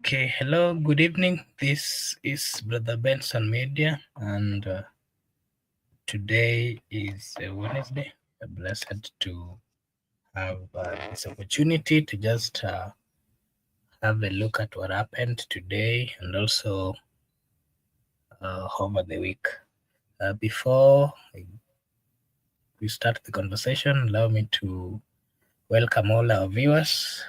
Okay, hello, good evening. This is Brother Benson Media, and today is Wednesday. I'm blessed to have this opportunity to just have a look at what happened today and also over the week. Before we start the conversation, allow me to welcome all our viewers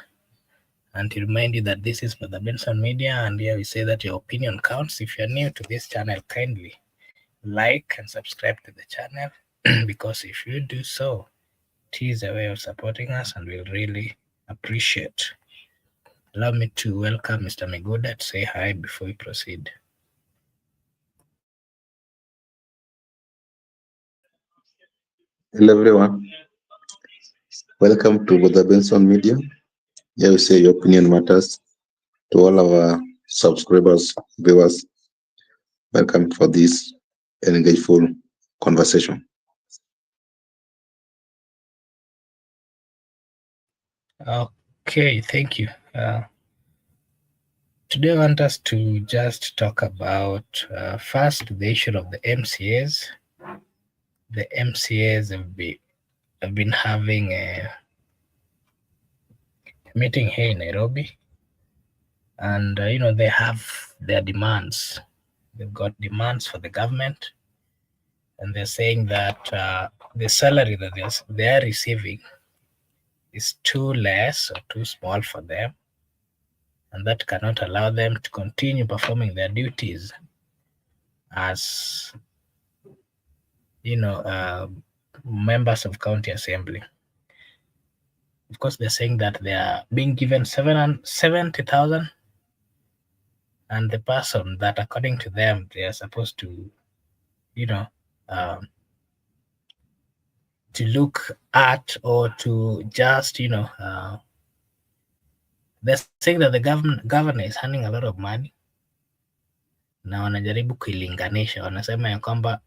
and to remind you that this is Brother Benson Media, and here we say that your opinion counts. If you're new to this channel, kindly like and subscribe to the channel because if you do so, it is a way of supporting us and we'll really appreciate. Allow me to welcome Mr. Gov't. Say hi before we proceed. Hello everyone, welcome to Gov't Benson Media. Here we say your opinion matters. To all our subscribers, viewers, welcome for this engageful conversation. Okay, thank you. Today I want us to just talk about first the issue of the MCAs. The MCAs have been having a meeting here in Nairobi, and they have their demands. They've got demands for the government, and they're saying that the salary that they're receiving is too less or too small for them, and that cannot allow them to continue performing their duties as members of county assembly. Of course, they're saying that they are being given 70,000, and the person that, according to them, they are supposed to, to look at or to just, they're saying that the governor is handing a lot of money, na wanajaribu kuilinganisha. Wanasema ya kwamba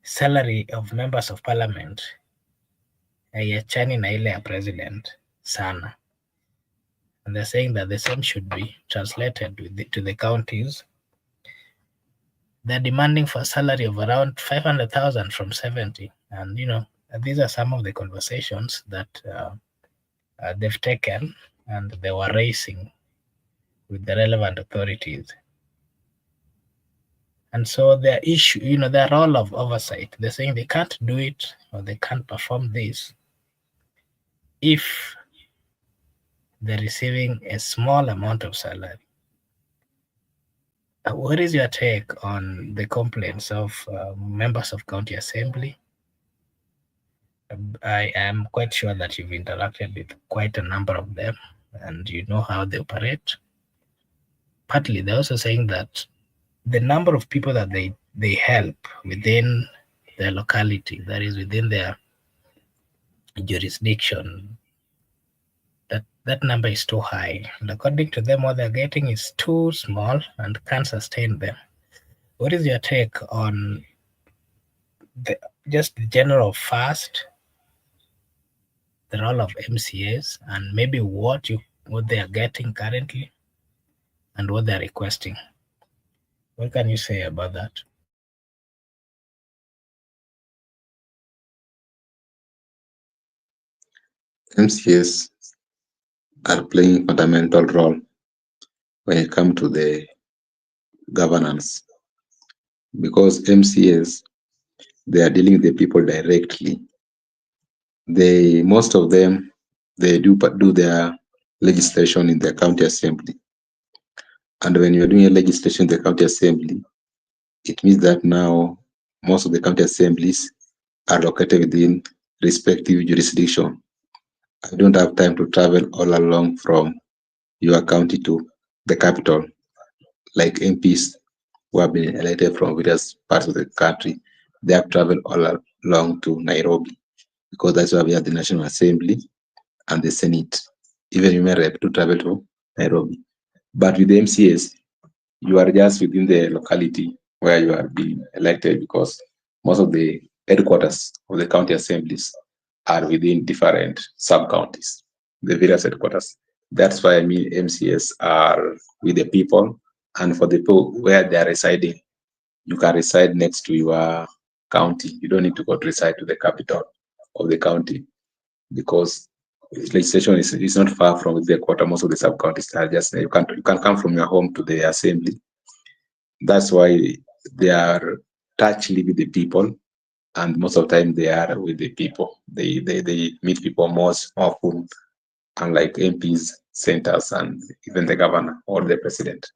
salary of members of parliament haiachani na ile ya president sana. And they're saying that the same should be translated to the counties. They're demanding for a salary of around 500,000 from 70. And, these are some of the conversations that they've taken and they were raising with the relevant authorities. And so their issue, their role of oversight, they're saying they can't do it or they can't perform this if they're receiving a small amount of salary. What is your take on the complaints of members of county assembly? I am quite sure that you've interacted with quite a number of them and you know how they operate. Partly, they're also saying that the number of people that they help within their locality, that is within their jurisdiction, that number is too high. And according to them, what they're getting is too small and can't sustain them. What is your take on just the general first, the role of MCAs, and maybe what they are getting currently and what they're requesting? What can you say about that? MCAs are playing a fundamental role when it comes to the governance, because MCAs, they are dealing with the people directly. Most of them, they do their legislation in the county assembly. And when you're doing a legislation in the county assembly, it means that now most of the county assemblies are located within respective jurisdiction. I don't have time to travel all along from your county to the capital, like MPs who have been elected from various parts of the country. They have traveled all along to Nairobi, because that's where we have the National Assembly and the Senate. Even you may have to travel to Nairobi. But with the MCAs, you are just within the locality where you are being elected, because most of the headquarters of the county assemblies are within different sub-counties, the various headquarters. That's why I mean MCS are with the people, and for the people where they are residing, you can reside next to your county. You don't need to go to reside to the capital of the county, because legislation is not far from the quarter. Most of the sub counties are just you can come from your home to the assembly. That's why they are touchly with the people, and most of the time they are with the people. They meet people most often, unlike MPs, senators, and even the governor or the president.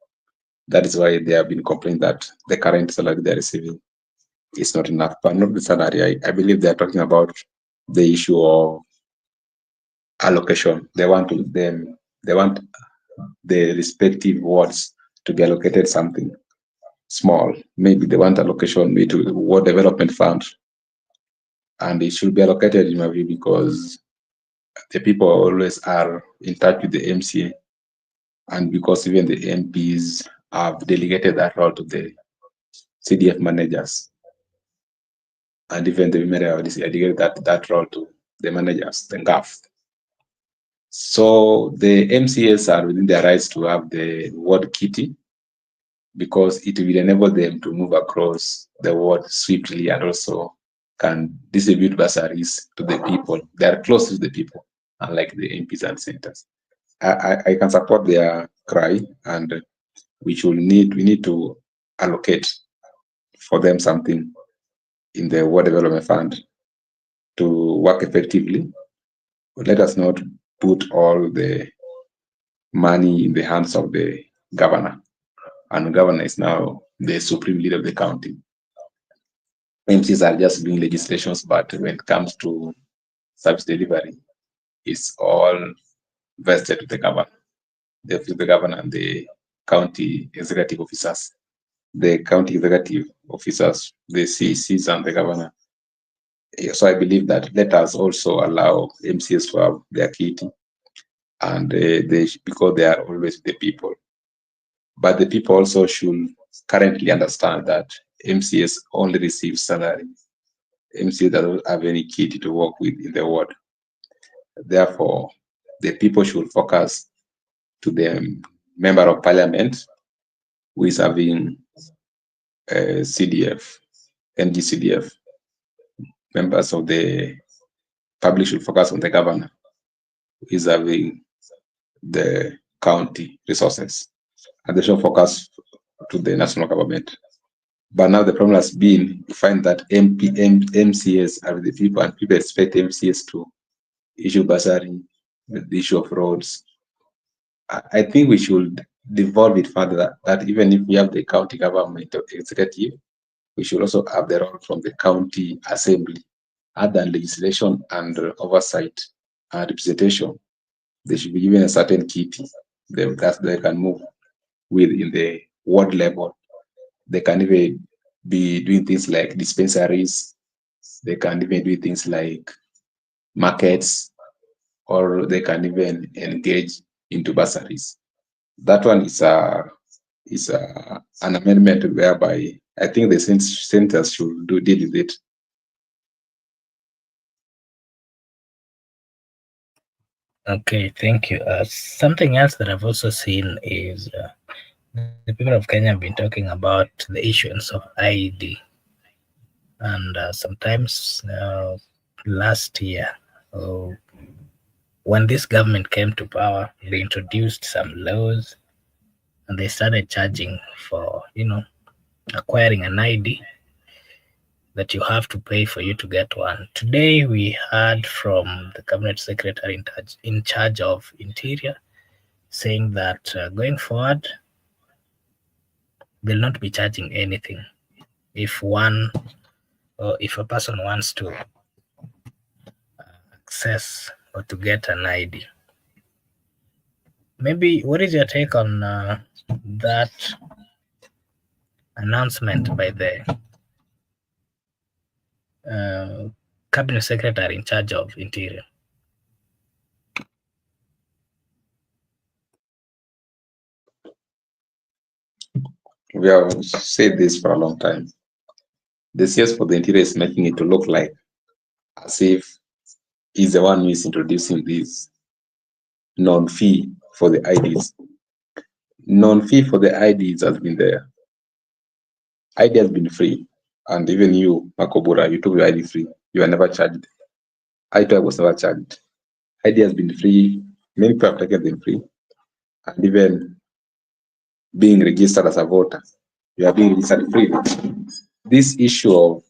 That is why they have been complaining that the current salary they are receiving is not enough. But not the salary. I believe they are talking about the issue of allocation. They want the respective wards to be allocated something small. Maybe they want allocation maybe to ward development fund, and it should be allocated in my view, because the people always are in touch with the MCA, and because even the MPs have delegated that role to the CDF managers, and even the women have delegated that role to the managers, the Gov't. So the MCAs are within their rights to have the ward kitty, because it will enable them to move across the ward swiftly, and also can distribute bursaries to the people. They are close to the people, unlike the MPs and senators. I can support their cry, and we need to allocate for them something in the ward development fund to work effectively. But let us not put all the money in the hands of the governor, and the governor is now the supreme leader of the county. MCs are just doing legislations, but when it comes to service delivery, it's all vested with the governor. The governor and the county executive officers. The county executive officers, the CECs, and the governor. So I believe that let us also allow MCs to have their kitty, and because they are always the people. But the people also should currently understand that MCS only receive salary. MCS doesn't have any kitty to work with in the ward. Therefore, the people should focus to the member of parliament who is having CDF, NGCDF. Members of the public should focus on the governor who is having the county resources, and they should focus to the national government. But now the problem has been, you find that MCS are the people, and people expect MCS to issue bursary, the issue of roads. I think we should devolve it further, that even if we have the county government executive, we should also have the role from the county assembly, other legislation and oversight and representation. They should be given a certain kitty that they can move with in the ward level. They can even be doing things like dispensaries. They can even do things like markets, or they can even engage into bursaries. That one is an amendment whereby I think the centers should deal with it. Okay, thank you. Something else that I've also seen is the people of Kenya have been talking about the issuance of IED. And sometimes last year, when this government came to power, they introduced some laws, and they started charging for, acquiring an ID, that you have to pay for you to get one. Today, we heard from the cabinet secretary in charge of Interior saying that going forward, they'll not be charging anything if a person wants to access or to get an ID. Maybe what is your take on that announcement by the cabinet secretary in charge of Interior? We have said this for a long time. The CS for the Interior is making it to look like as if he's the one who is introducing this non-fee for the IDs. Non-fee for the IDs has been there. ID has been free. And even you, Makobura, you took your ID free. You are never charged. I was never charged. ID has been free. Many people have taken them free. And even being registered as a voter, you are being registered freely. This issue of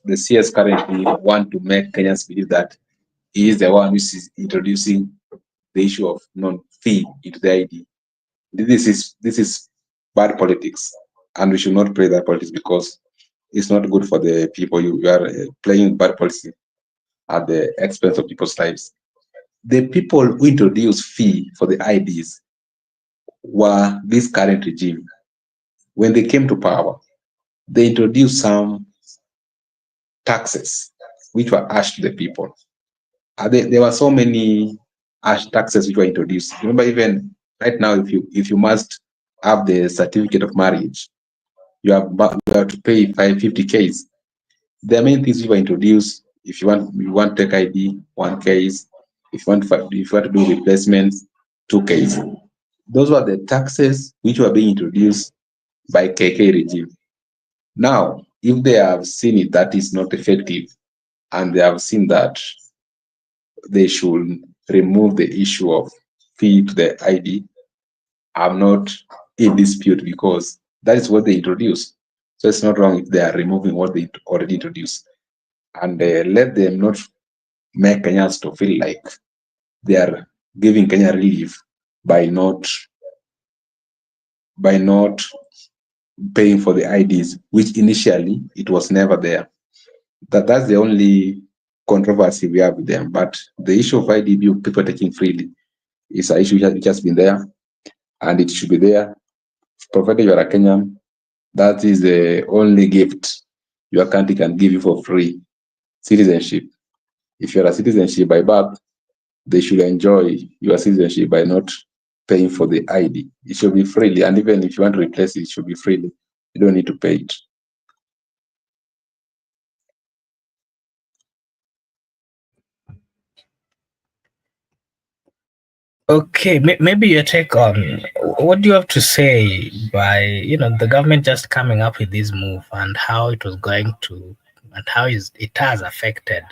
the CS currently want to make Kenyans believe that he is the one who is introducing the issue of non-fee into the ID. This is bad politics, and we should not play that politics because it's not good for the people. You are playing bad policy at the expense of people's lives. The people who introduced fee for the IDs were this current regime. When they came to power, they introduced some taxes which were asked to the people. There were so many taxes which were introduced. Remember, even right now, if you must have the certificate of marriage, you have to pay 50 Ks. There are many things which were introduced. If you want to take ID, 1 Ks. If you want to do replacements, 2 Ks. Those were the taxes which were being introduced by KK regime. Now, if they have seen it that is not effective, and they have seen that they should remove the issue of fee to the ID, I'm not in dispute because that is what they introduced. So it's not wrong if they are removing what they already introduced. And let them not make Kenyans to feel like they are giving Kenya relief by not paying for the IDs, which initially it was never there. That's the only controversy we have with them. But the issue of ID people taking freely is an issue which has been there, and it should be there. Provided you are a Kenyan, that is the only gift your country can give you for free: citizenship. If you're a citizenship by birth, they should enjoy your citizenship by not paying for the ID. It should be freely, and even if you want to replace it, it should be freely. You don't need to pay it. Okay, maybe your take on what do you have to say by the government just coming up with this move and how it was going to and how it has affected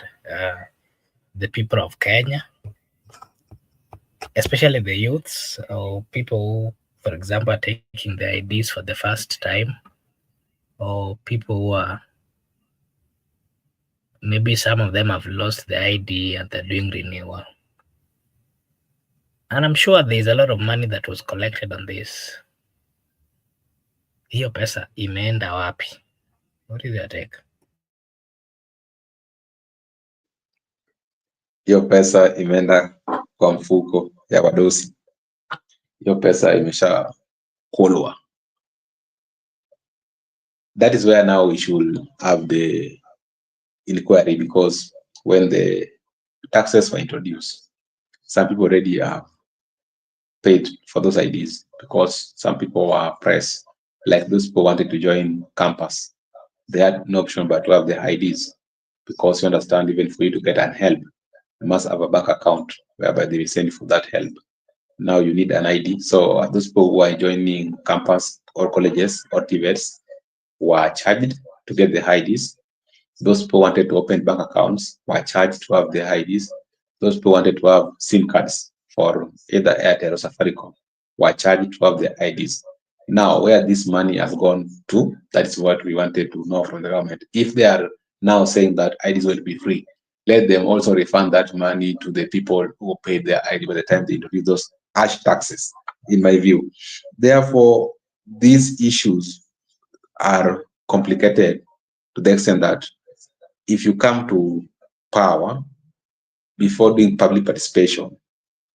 the people of Kenya, especially the youths or people who, for example, are taking the IDs for the first time, or people who are maybe some of them have lost the ID and they're doing renewal. And I'm sure there's a lot of money that was collected on this. Hiyo pesa imeenda wapi? What is your take? Hiyo pesa imeenda kwa mfuko ya wadosi. Hiyo pesa imesha kulwa. That is where now we should have the inquiry, because when the taxes were introduced, some people already have paid for those IDs because some people were pressed. Like those people wanted to join campus, they had no option but to have their IDs, because you understand, even for you to get an help, you must have a bank account whereby they will send you for that help. Now you need an ID. So those people who are joining campus or colleges or TVETs were charged to get the IDs. Those people wanted to open bank accounts were charged to have the IDs. Those people wanted to have SIM cards for either Airtel or Safaricom were charged to have the IDs. Now, where this money has gone to, that is what we wanted to know from the government. If they are now saying that IDs will be free, let them also refund that money to the people who paid their ID by the time they introduce those ash taxes, in my view. Therefore, these issues are complicated to the extent that if you come to power before doing public participation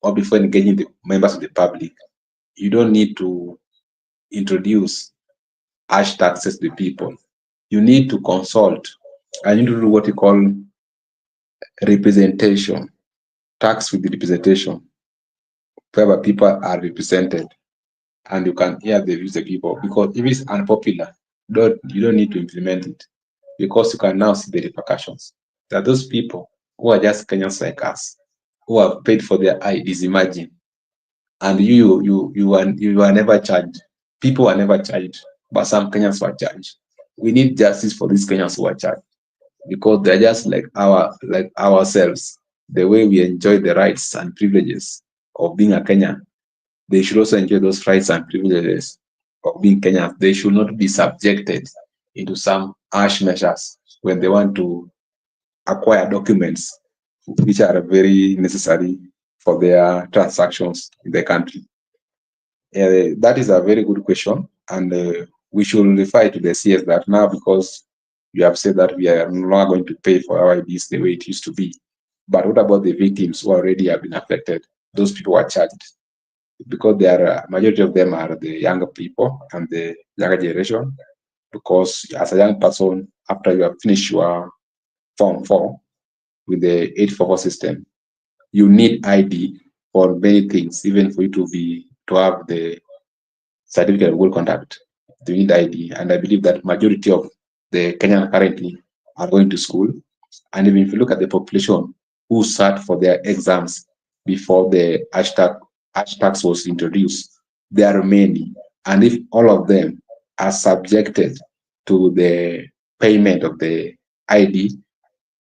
or before engaging the members of the public, you don't need to introduce ash taxes to the people. You need to consult and you need to do what you call representation, tax with representation, whereby people are represented and you can hear the views of the people. Because if it's unpopular, you don't need to implement it, because you can now see the repercussions. There are those people who are just Kenyans like us, who have paid for their IDs, imagine, and you are never charged. People are never charged, but some Kenyans were charged. We need justice for these Kenyans who are charged, because they're just like ourselves. The way we enjoy the rights and privileges of being a Kenyan, they should also enjoy those rights and privileges of being Kenyans. They should not be subjected into some harsh measures when they want to acquire documents which are very necessary for their transactions in the country. That is a very good question, and we should refer to the CS that now, because you have said that we are no longer going to pay for our IDs the way it used to be. But what about the victims who already have been affected? Those people are charged, because they are majority of them are the younger people and the younger generation. Because as a young person, after you have finished your Form 4 with the 844 system, you need ID for many things, even for you to have the certificate of good conduct. You need ID, and I believe that majority of the Kenyan currently are going to school. And even if you look at the population who sat for their exams before the hashtag was introduced, there are many. And if all of them are subjected to the payment of the ID,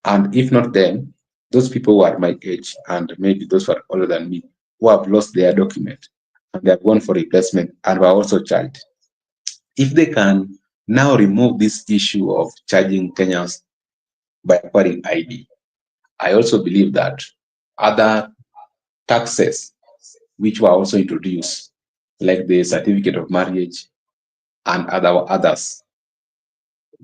and if not them, those people who are my age and maybe those who are older than me who have lost their document and they have gone for replacement and were also charged. If they can now remove this issue of charging Kenyans by acquiring ID, I also believe that other taxes which were also introduced, like the certificate of marriage and others,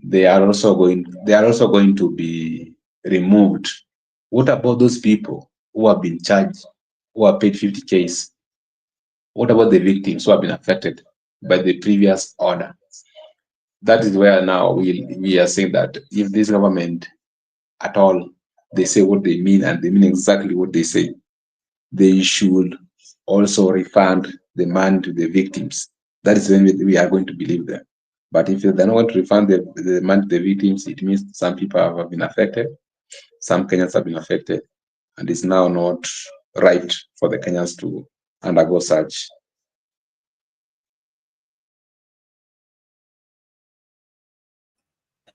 they are also going to be removed. What about those people who have been charged, who are paid 50Ks? What about the victims who have been affected by the previous order? That is where now we are saying that if this government at all, they say what they mean and they mean exactly what they say, they should also refund the money to the victims. That is when we are going to believe them. But if they're not going to refund the money to the victims, it means some people have been affected, some Kenyans have been affected, and it's now not right for the Kenyans to undergo such.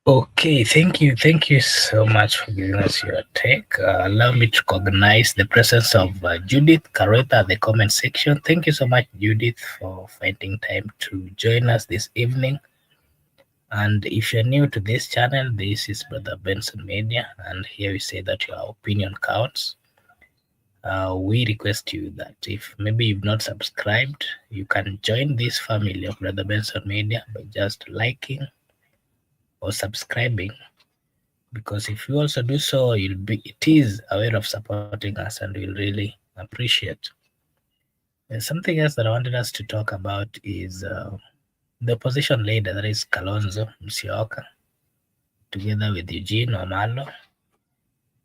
Okay, thank you so much for giving us your take. Allow me to recognize the presence of Judith Carreta at the comment section. Thank you so much, Judith, for finding time to join us this evening. And if you're new to this channel, this is Brother Benson Media, and here we say that your opinion counts. We request you that if maybe you've not subscribed, you can join this family of Brother Benson Media by just liking or subscribing, because if you also do so, it is a way of supporting us and we'll really appreciate. And something else that I wanted us to talk about is the opposition leader, that is Kalonzo Musyoka, together with Eugene Omalo.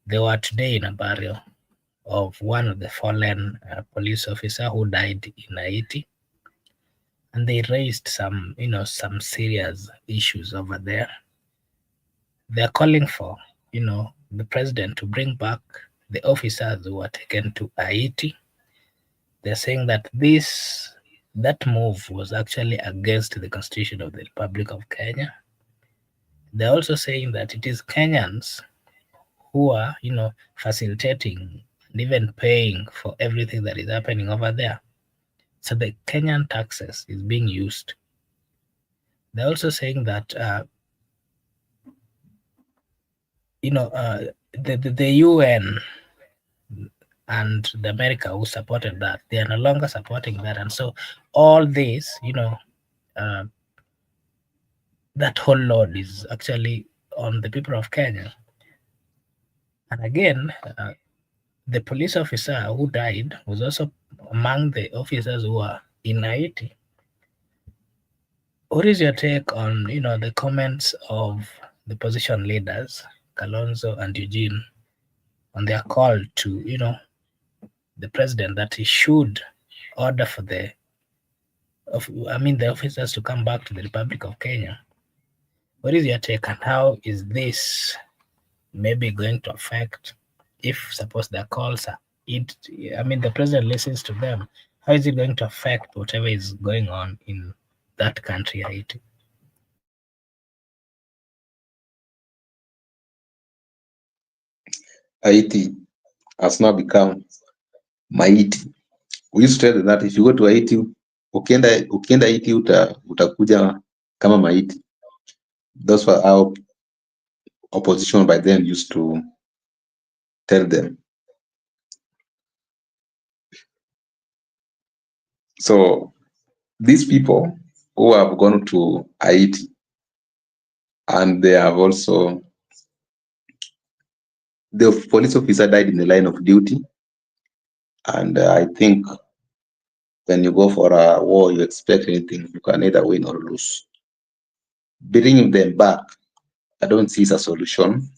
They were today in a burial of one of the fallen police officer who died in Haiti, and they raised some serious issues over there. They're calling for the president to bring back the officers who were taken to Haiti. They're saying that that move was actually against the Constitution of the Republic of Kenya. They're also saying that it is Kenyans who are facilitating and even paying for everything that is happening over there. So the Kenyan taxes is being used. They're also saying that the UN and the America who supported that, they are no longer supporting that, and so all this, that whole load is actually on the people of Kenya. And again, the police officer who died was also among the officers who are in Haiti. What is your take on the comments of the opposition leaders, Kalonzo and Eugene, on their call to the president that he should order for the officers to come back to the Republic of Kenya? What is your take, and how is this maybe going to affect, if suppose their calls are the president listens to them, How is it going to affect whatever is going on in that country, Haiti? Haiti has now become Maiti. We used to tell that if you go to Haiti, ukienda Haiti utakuja kama Maiti. Those were our opposition by then used to tell them. So these people who have gone to Haiti, and they have also, the police officer died in the line of duty. And I think when you go for a war, you expect anything, you can either win or lose. Bringing them back, I don't see it's a solution,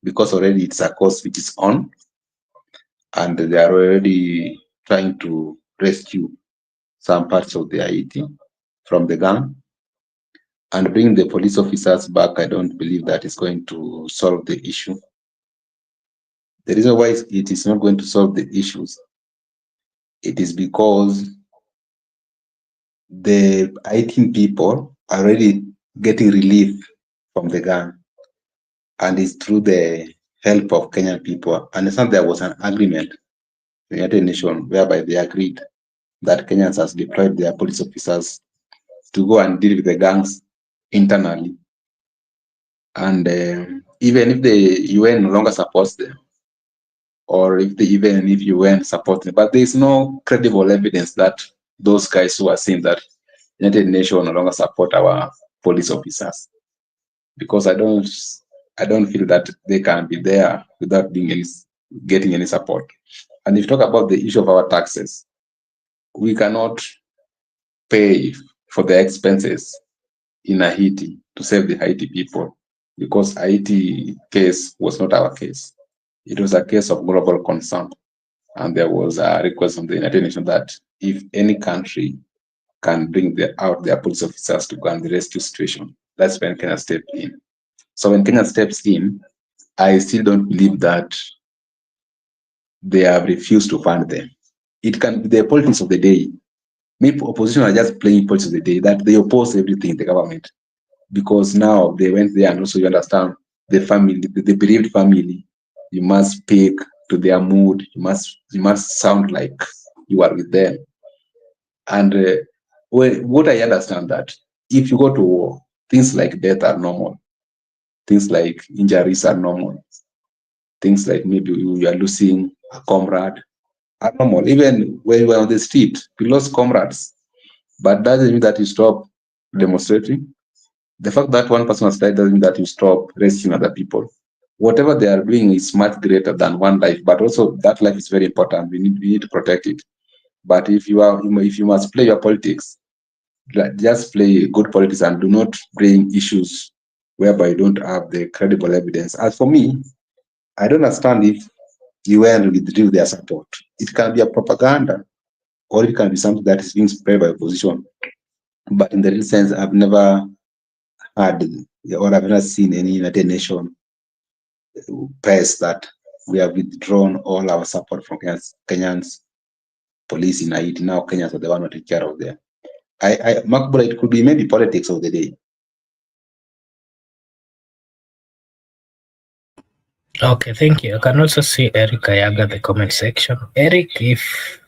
because already it's a course which is on, and they are already trying to rescue some parts of the Haiti from the gang. And bringing the police officers back, I don't believe that is going to solve the issue. The reason why it is not going to solve the issues, it is because the Haitian people are already getting relief from the gang, and it's through the help of Kenyan people. And it's not there was an agreement in the United Nations whereby they agreed that Kenyans has deployed their police officers to go and deal with the gangs internally. And even if the UN no longer supports them, or even if UN supports them, but there is no credible evidence that those guys who are saying that United Nations no longer support our police officers, because I don't feel that they can be there without getting any support. And if you talk about the issue of our taxes, we cannot pay for the expenses in Haiti to save the Haiti people, because Haiti case was not our case. It was a case of global concern. And there was a request from the United Nations that if any country can bring out their police officers to go and rescue situation, that's when Kenya stepped in. So when Kenya steps in, I still don't believe that they have refused to fund them. It can be the politics of the day. Maybe opposition are just playing politics of the day, that they oppose everything in the government, because now they went there, and also you understand the family, the bereaved family, you must speak to their mood, you must sound like you are with them. And what I understand, that if you go to war, things like death are normal, things like injuries are normal, things like maybe you are losing a comrade are normal. Even when you were on the street, you lost comrades, but doesn't mean that you stop demonstrating. The fact that one person has died doesn't mean that you stop rescuing other people. Whatever they are doing is much greater than one life, but also that life is very important. We need to protect it. But if you must play your politics, just play good politics and do not bring issues whereby you don't have the credible evidence. As for me, I don't understand if UN withdrew their support. It can be a propaganda, or it can be something that is being spread by opposition. But in the real sense, I've never heard, or I've never seen any United Nations press that we have withdrawn all our support from Kenyans police in Haiti. Now Kenyans are the one who take care of them. Makbula, it could be maybe politics of the day. Okay, thank you. I can also see Eric Ayaga, the comment section. Eric, if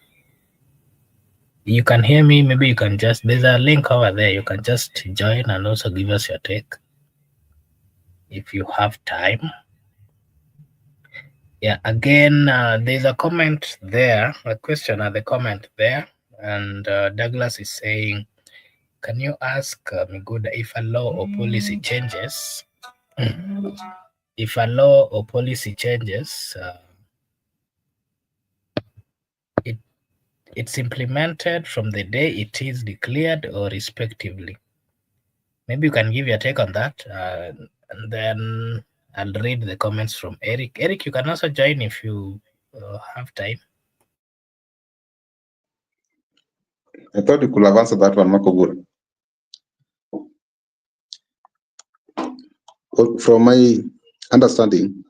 you can hear me, maybe you can there's a link over there. You can just join and also give us your take if you have time. Yeah, again, there's a comment there, a question at the comment there. And Douglas is saying, can you ask Miguda if a law or policy changes, it's implemented from the day it is declared or respectively? Maybe you can give your take on that, and then I'll read the comments from Eric. Eric, you can also join if you have time. I thought you could have answered that one, Makobura. From my understanding,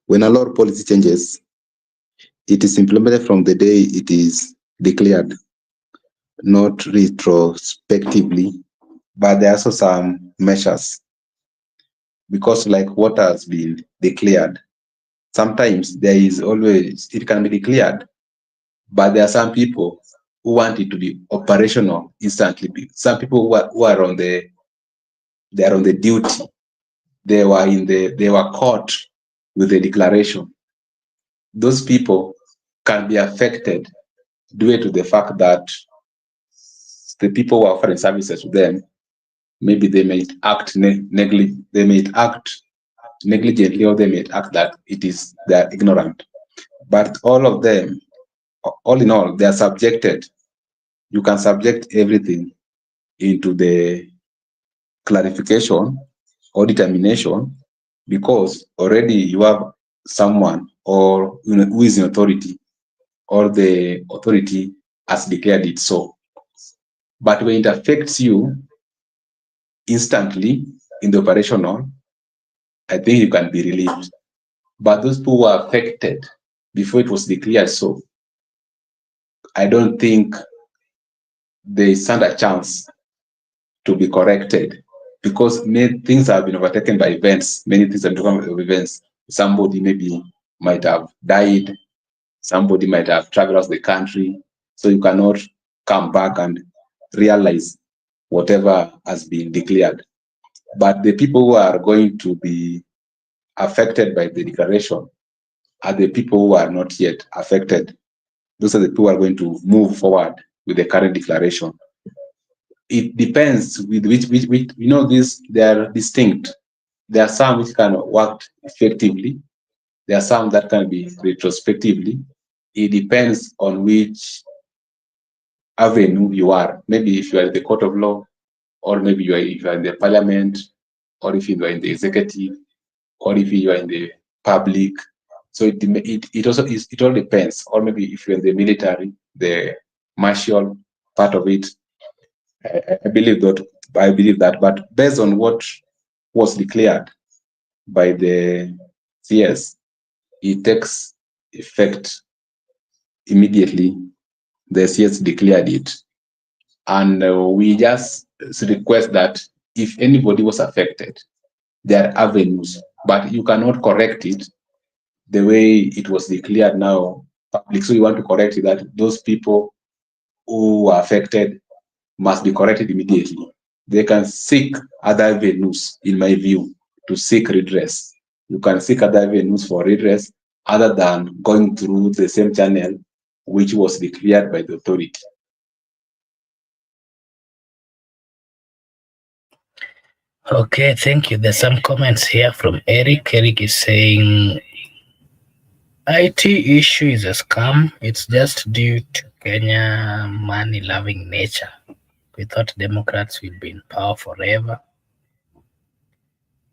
when a law or policy changes, it is implemented from the day it is declared. not retrospectively, but there are also some measures, because like what has been declared, sometimes it can be declared, but there are some people who want it to be operational instantly. Some people who are on the duty, they were caught with the declaration. Those people can be affected due to the fact that the people who are offering services to them, maybe they may act negligently, or they may act that they are ignorant. But all of them, all in all, they are subjected. You can subject everything into the clarification or determination, because already you have someone, or who is in authority, or the authority has declared it so. But when it affects you instantly in the operational, I think you can be relieved. But those people who are affected before it was declared so, I don't think they stand a chance to be corrected, because many things have been overtaken by events. Many things have become of events. Somebody maybe might have died. Somebody might have traveled out of the country. So you cannot come back and realize whatever has been declared. But the people who are going to be affected by the declaration are the people who are not yet affected. Those are the people who are going to move forward with the current declaration. It depends with which this, they are distinct. There are some which can work effectively. There are some that can be retrospectively. It depends on which avenue you are. Maybe if you are in the court of law, or maybe if you are in the parliament, or if you are in the executive, or if you are in the public. So it all depends. Or maybe if you're in the military, the martial part of it. I believe that, but based on what was declared by the CS, it takes effect immediately. The CS declared it, and we just request that if anybody was affected, there are avenues, but you cannot correct it the way it was declared now public. So you want to correct it, that those people who are affected must be corrected immediately. They can seek other avenues, in my view, to seek redress. You can seek other avenues for redress other than going through the same channel which was declared by the authority. Okay, thank you. There's some comments here from Eric. Eric is saying IT issue is a scam. It's just due to Kenya money-loving nature. We thought Democrats will be in power forever.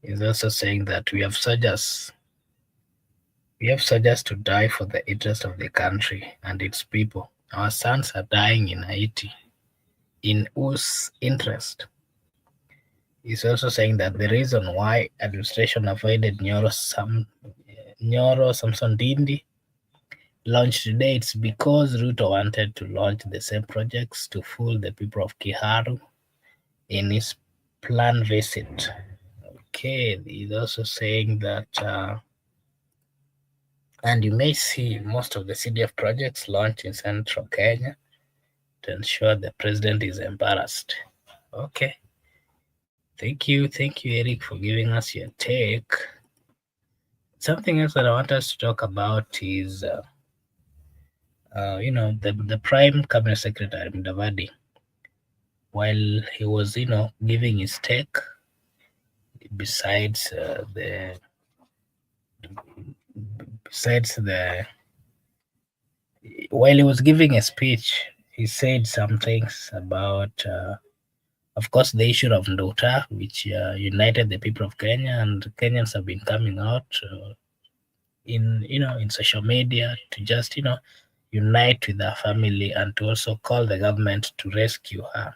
He's also saying that we have soldiers to die for the interest of the country and its people. Our sons are dying in Haiti. In whose interest? He's also saying that the reason why administration avoided Nyoro Samson Dindi launch dates because Ruto wanted to launch the same projects to fool the people of Kiharu in his planned visit. Okay, he's also saying that, and you may see most of the CDF projects launched in central Kenya to ensure the president is embarrassed. Okay. Thank you, Eric, for giving us your take. Something else that I want us to talk about is, the Prime Cabinet Secretary Mudavadi, while he was, giving his take, besides while he was giving a speech, he said some things about, of course, the issue of Nduta, which united the people of Kenya, and Kenyans have been coming out in social media to just unite with her family and to also call the government to rescue her.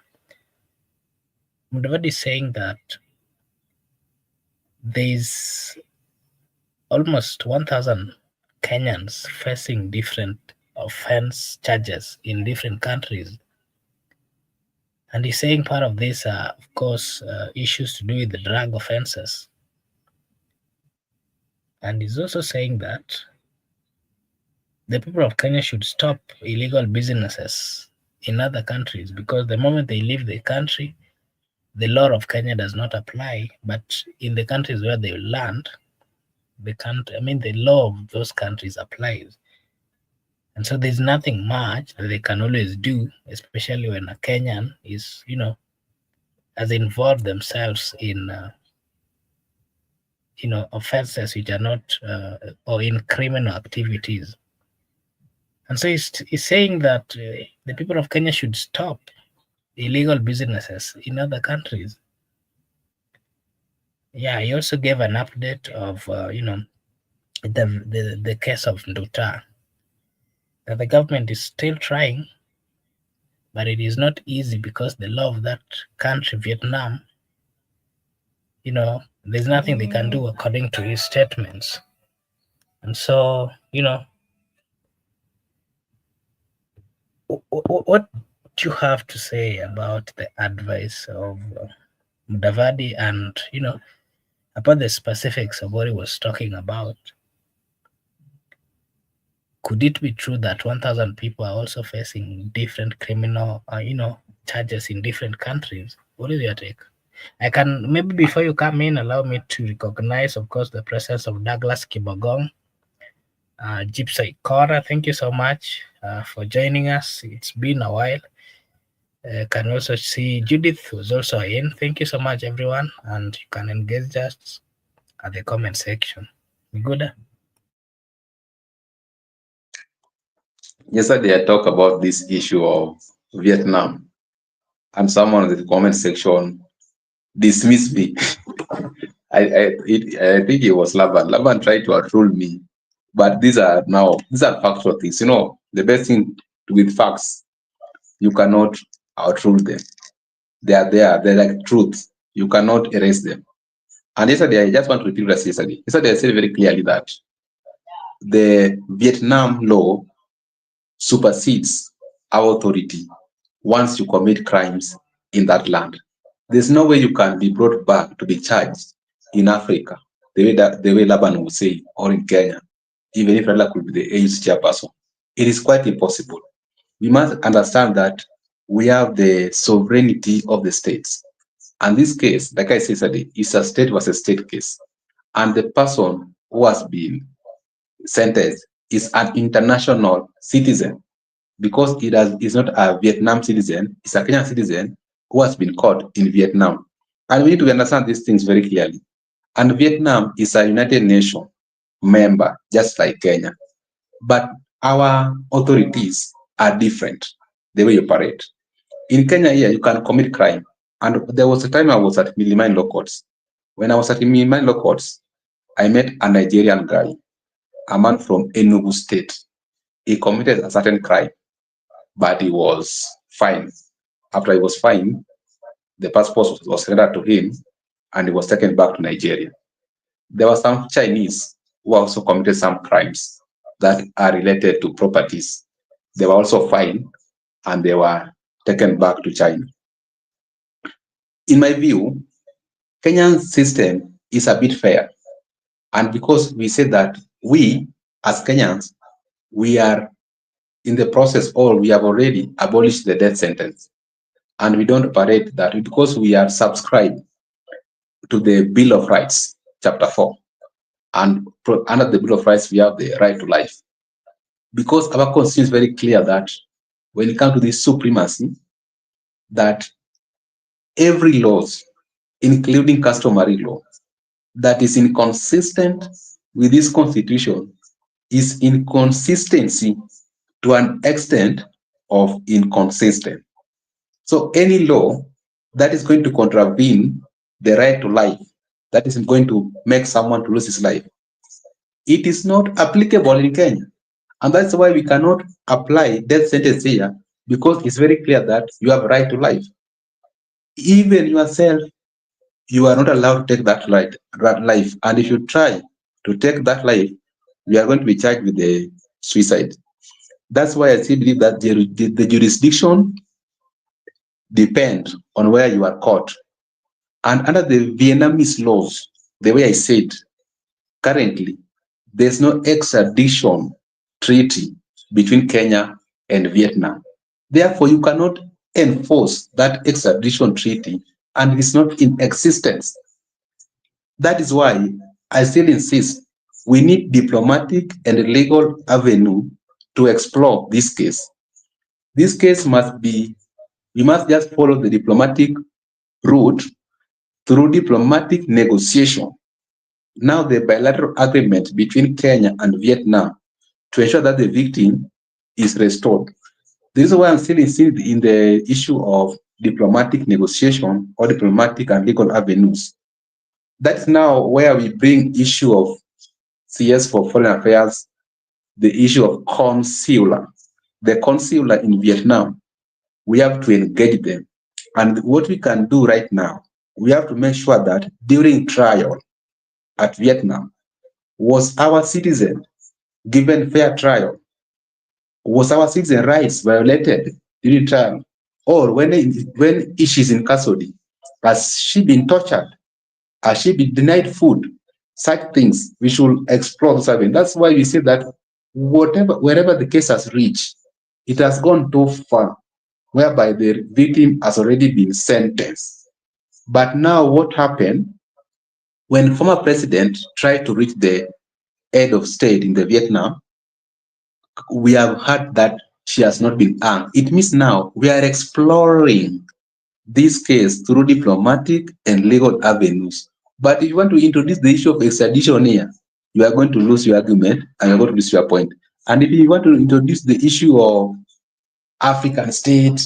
Mudavadi is saying that there's almost 1,000 Kenyans facing different offense charges in different countries And he's saying part of this are, of course, issues to do with the drug offenses. And he's also saying that the people of Kenya should stop illegal businesses in other countries, because the moment they leave the country, the law of Kenya does not apply. But in the countries where they land, the law of those countries applies. And so there's nothing much that they can always do, especially when a Kenyan is, has involved themselves in, offenses which are not, or in criminal activities. And so he's saying that the people of Kenya should stop illegal businesses in other countries. Yeah, he also gave an update of, the case of Nduta, that the government is still trying, but it is not easy because the law of that country, Vietnam, there's nothing they can do according to his statements. And so, what do you have to say about the advice of Mudavadi and, about the specifics of what he was talking about? Could it be true that 1,000 people are also facing different criminal, charges in different countries? What is your take? I can, maybe before you come in, allow me to recognize, of course, the presence of Douglas Kibogong, Gypsy Cora. Thank you so much for joining us. It's been a while. Can also see Judith, who's also in. Thank you so much, everyone. And you can engage us at the comment section. Good. Yesterday, I talked about this issue of Vietnam, and someone in the comment section dismissed me. I think it was Laban. Laban tried to outrule me, but these are factual things. The best thing with facts, you cannot outrule them. They are there. They're like truth. You cannot erase them. And yesterday, I just want to repeat what I said yesterday. Yesterday, I said very clearly that the Vietnam law supersedes our authority once you commit crimes in that land. There's no way you can be brought back to be charged in Africa, the way Laban would say, or in Kenya, even if Raila could be the AU's chairperson. It is quite impossible. We must understand that we have the sovereignty of the states. And this case, like I said yesterday, is a state versus state case. And the person who has been sentenced is an international citizen, because is not a Vietnam citizen, it's a Kenyan citizen who has been caught in Vietnam. And we need to understand these things very clearly. And Vietnam is a United Nations member, just like Kenya. But our authorities are different, the way you operate. In Kenya here, you can commit crime. And there was a time I was at Milimani Law Courts. When I was at Milimani Law Courts, I met a Nigerian guy, a man from Enugu State. He committed a certain crime, but he was fined. After he was fined, the passport was surrendered to him, and he was taken back to Nigeria. There were some Chinese who also committed some crimes that are related to properties. They were also fined, and they were taken back to China. In my view, Kenyan system is a bit fair. And because we say that we, as Kenyans, we are in the process, or we have already abolished the death sentence. And we don't operate that because we are subscribed to the Bill of Rights, Chapter 4. And under the Bill of Rights, we have the right to life. Because our constitution is very clear that when it comes to this supremacy, that every law, including customary law, that is inconsistent with this constitution is inconsistency to an extent of inconsistent. So any law that is going to contravene the right to life, that is going to make someone to lose his life, it is not applicable in Kenya. And that's why we cannot apply death sentence here, because it's very clear that you have a right to life. Even yourself, you are not allowed to take that life. And if you try to take that life, you are going to be charged with the suicide. That's why I still believe that the jurisdiction depend on where you are caught. And under the Vietnamese laws, the way I said, currently, there's no extradition treaty between Kenya and Vietnam. Therefore, you cannot enforce that extradition treaty, and it's not in existence. That is why I still insist we need diplomatic and legal avenue to explore this case. This case must be, we must just follow the diplomatic route through diplomatic negotiation. Now the bilateral agreement between Kenya and Vietnam to ensure that the victim is restored. This is why I'm still insisting in the issue of diplomatic negotiation or diplomatic and legal avenues. That's now where we bring issue of CS for Foreign Affairs, the issue of consular. The consular in Vietnam, we have to engage them. And what we can do right now, we have to make sure that during trial at Vietnam, was our citizen given fair trial? Was our citizen rights violated during trial? Or when she's in custody, has she been tortured? Has she been denied food? Such things we should explore those avenues. That's why we say that wherever the case has reached, it has gone too far, whereby the victim has already been sentenced. But now what happened when former president tried to reach the head of state in the Vietnam, we have heard that she has not been hanged. It means now we are exploring this case through diplomatic and legal avenues. But if you want to introduce the issue of extradition here, you are going to lose your argument and you're going to lose your point. And if you want to introduce the issue of African state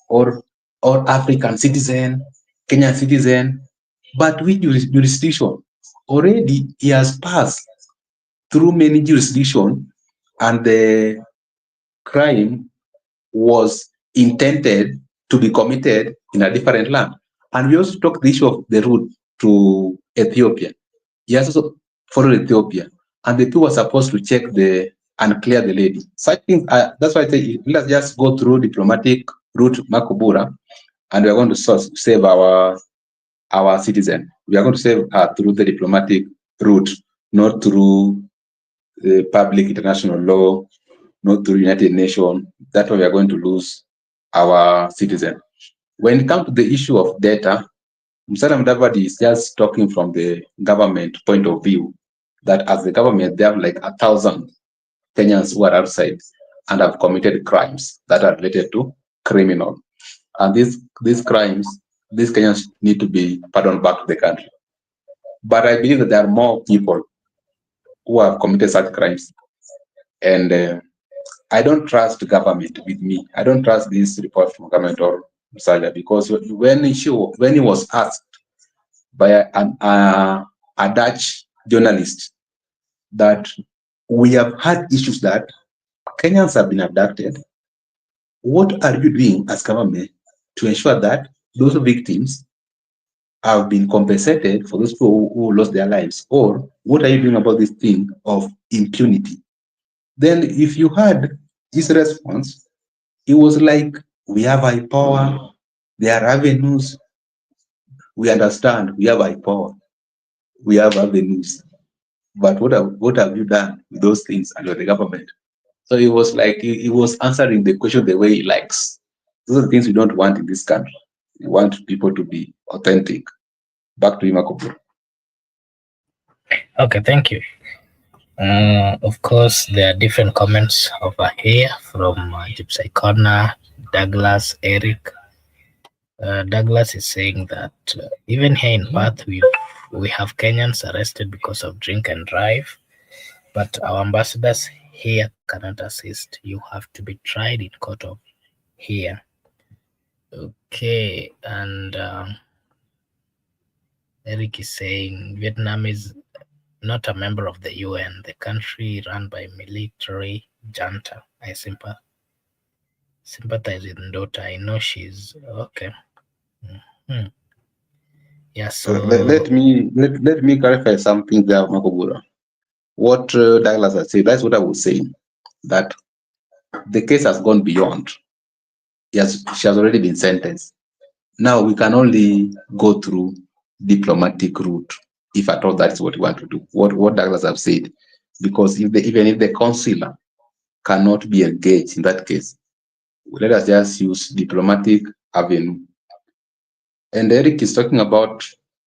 or African citizen, Kenyan citizen, but which jurisdiction? Already he has passed through many jurisdictions and the crime was intended to be committed in a different land. And we also talked the issue of the route to Ethiopia. He has also followed Ethiopia, and the people were supposed to check and clear the lady. Such things, that's why I say let's just go through diplomatic route, Makubura, and we are going to save our citizen. We are going to save her through the diplomatic route, not through the public international law, not through United Nations. That's why we are going to lose our citizen. When it comes to the issue of data, Musalia Mudavadi is just talking from the government point of view, that as the government, they have like 1,000 Kenyans who are outside and have committed crimes that are related to criminal. And these crimes, these Kenyans need to be pardoned back to the country. But I believe that there are more people who have committed such crimes. And I don't trust the government with me. I don't trust this report from government or Musalia, because when he was asked by a Dutch journalist that we have had issues that Kenyans have been abducted, what are you doing as government to ensure that those victims have been compensated for those people who lost their lives? Or what are you doing about this thing of impunity? Then if you had his response, it was like, we have high power, there are avenues, we understand, we have high power, we have avenues, but what have you done with those things under the government? So it was like he was answering the question the way he likes. Those are the things we don't want in this country. We want people to be authentic. Back to Imakopur. Okay, thank you. Of course, there are different comments over here from Gypsy Corner, Douglas, Eric. Douglas is saying that even here in Perth, we have Kenyans arrested because of drink and drive, but our ambassadors here cannot assist. You have to be tried in court of here. Okay, and Eric is saying Vietnam is not a member of the UN, the country run by military junta. I sympathize with Ndota. I know she's okay. Mm-hmm. Yeah, so let me clarify something there, Makobura. What Douglas has said, that's what I was saying, that the case has gone beyond. Yes, she has already been sentenced. Now we can only go through diplomatic route, if at all that's what we want to do. What Douglas have said, because even if the consular cannot be engaged in that case, let us just use diplomatic avenue. And Eric is talking about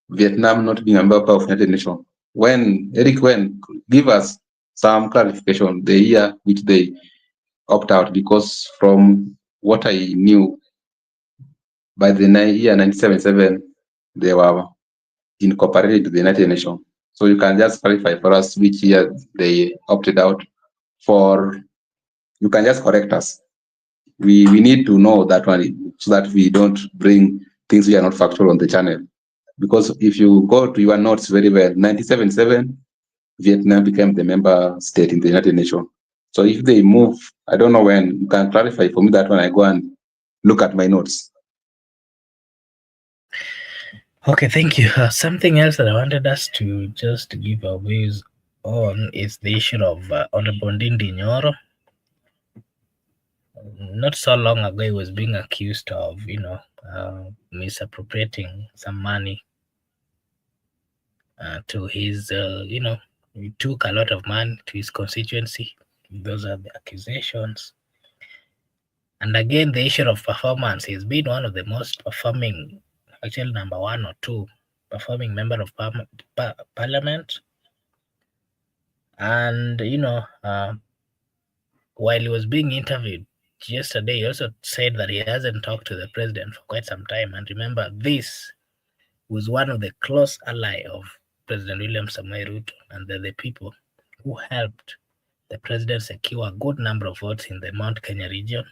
Vietnam not being a member of United Nations. Eric, give us some clarification the year which they opt out, because from what I knew, by the year 1977, they were incorporated to the United Nations. So you can just clarify for us which year they opted out for. You can just correct us. We need to know that one so that we don't bring things which are not factual on the channel. Because if you go to your notes very well, 1977, Vietnam became the member state in the United Nations. So if they move, I don't know when, you can clarify for me that when I go and look at my notes. Okay, thank you. Something else that I wanted us to just give our views on is the issue of Honorable Nyoro. Not so long ago, he was being accused of, misappropriating some money to his, he took a lot of money to his constituency. Those are the accusations. And again, the issue of performance. He's been one of the most performing, actually number 1 or 2 performing member of parliament. And, while he was being interviewed yesterday, he also said that he hasn't talked to the president for quite some time. And remember, this was one of the close ally of President William Samoei Ruto, and they're the people who helped the president secure a good number of votes in the Mount Kenya region.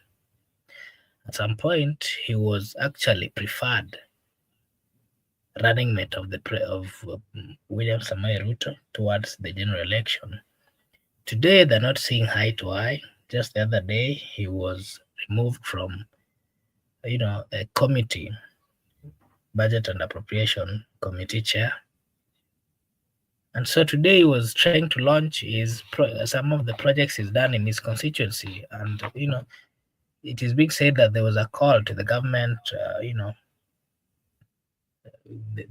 At some point, he was actually preferred running mate of William Samoei Ruto towards the general election. Today, they're not seeing eye to eye. Just the other day, he was removed from, a committee, Budget and Appropriation Committee chair. And so today he was trying to launch some of the projects he's done in his constituency. And, it is being said that there was a call to the government,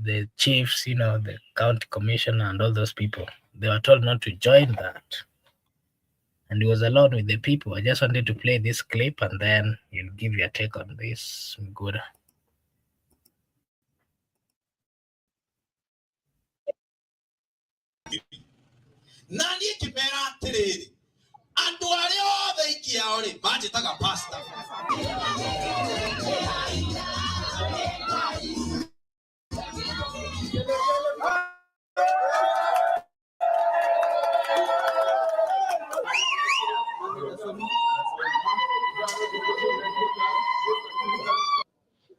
the chiefs, the county commissioner and all those people. They were told not to join that. And he was alone with the people. I just wanted to play this clip and then you'll give your take on this. Good. Nani kimera atiriri andu aria othe ikiao ri manjitaga pasta.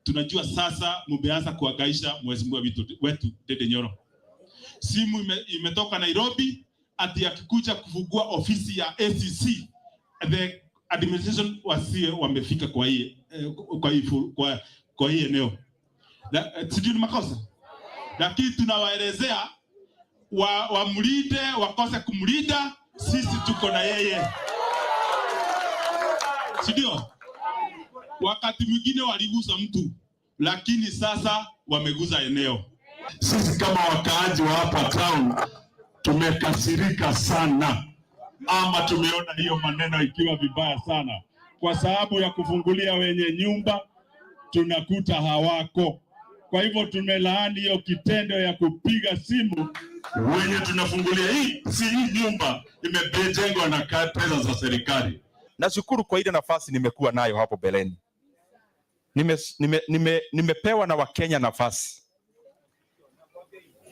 Tunajua sasa mumeanza kuhangaisha mheshimiwa wetu Dede Nyoro. Simu imetoka Nairobi ati akikuja kufungua ofisi ya ACC, the administration wamefika kwa hii eneo. Sijui ni makosa, lakini tunawaelezea wamlinde, wakose kumlinda, sisi tuko na yeye. Sidio? Wakati mwingine waligusa mtu, lakini sasa wameguza eneo. Sisi kama wakaaji wa hapa town tumekasirika sana, ama tumeona hiyo maneno ikiwa vibaya sana, kwa sababu ya kufungulia wenye nyumba tunakuta hawako. Kwa hivyo tumelaani hiyo kitendo ya kupiga simu wenye tunafungulia. Hii nyumba imejengwa na pesa za serikali. Nashukuru kwa ile nafasi nimekuwa nayo hapo beleni. Nimepewa na Wakenya nafasi,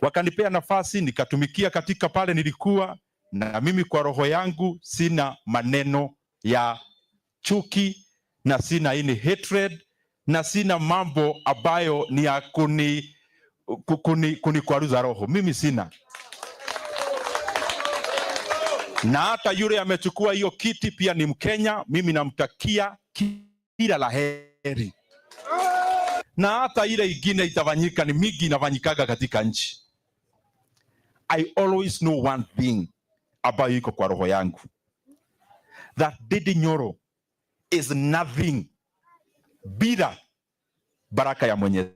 wakanipea nafasi nikatumikia katika pale nilikuwa, na mimi kwa roho yangu sina maneno ya chuki na sina any hatred na sina mambo ambayo ni ya kunikwaruza roho. Mimi sina. Na hata yule amechukua hiyo kiti pia ni Mkenya, mimi namtakia kila la heri. Na hata ile ingine itafanyika, ni mingi inafanyikaga katika nchi. I always know one thing ambayo iko kwa roho yangu, that Dede Nyoro is nothing bila baraka ya Mwenyezi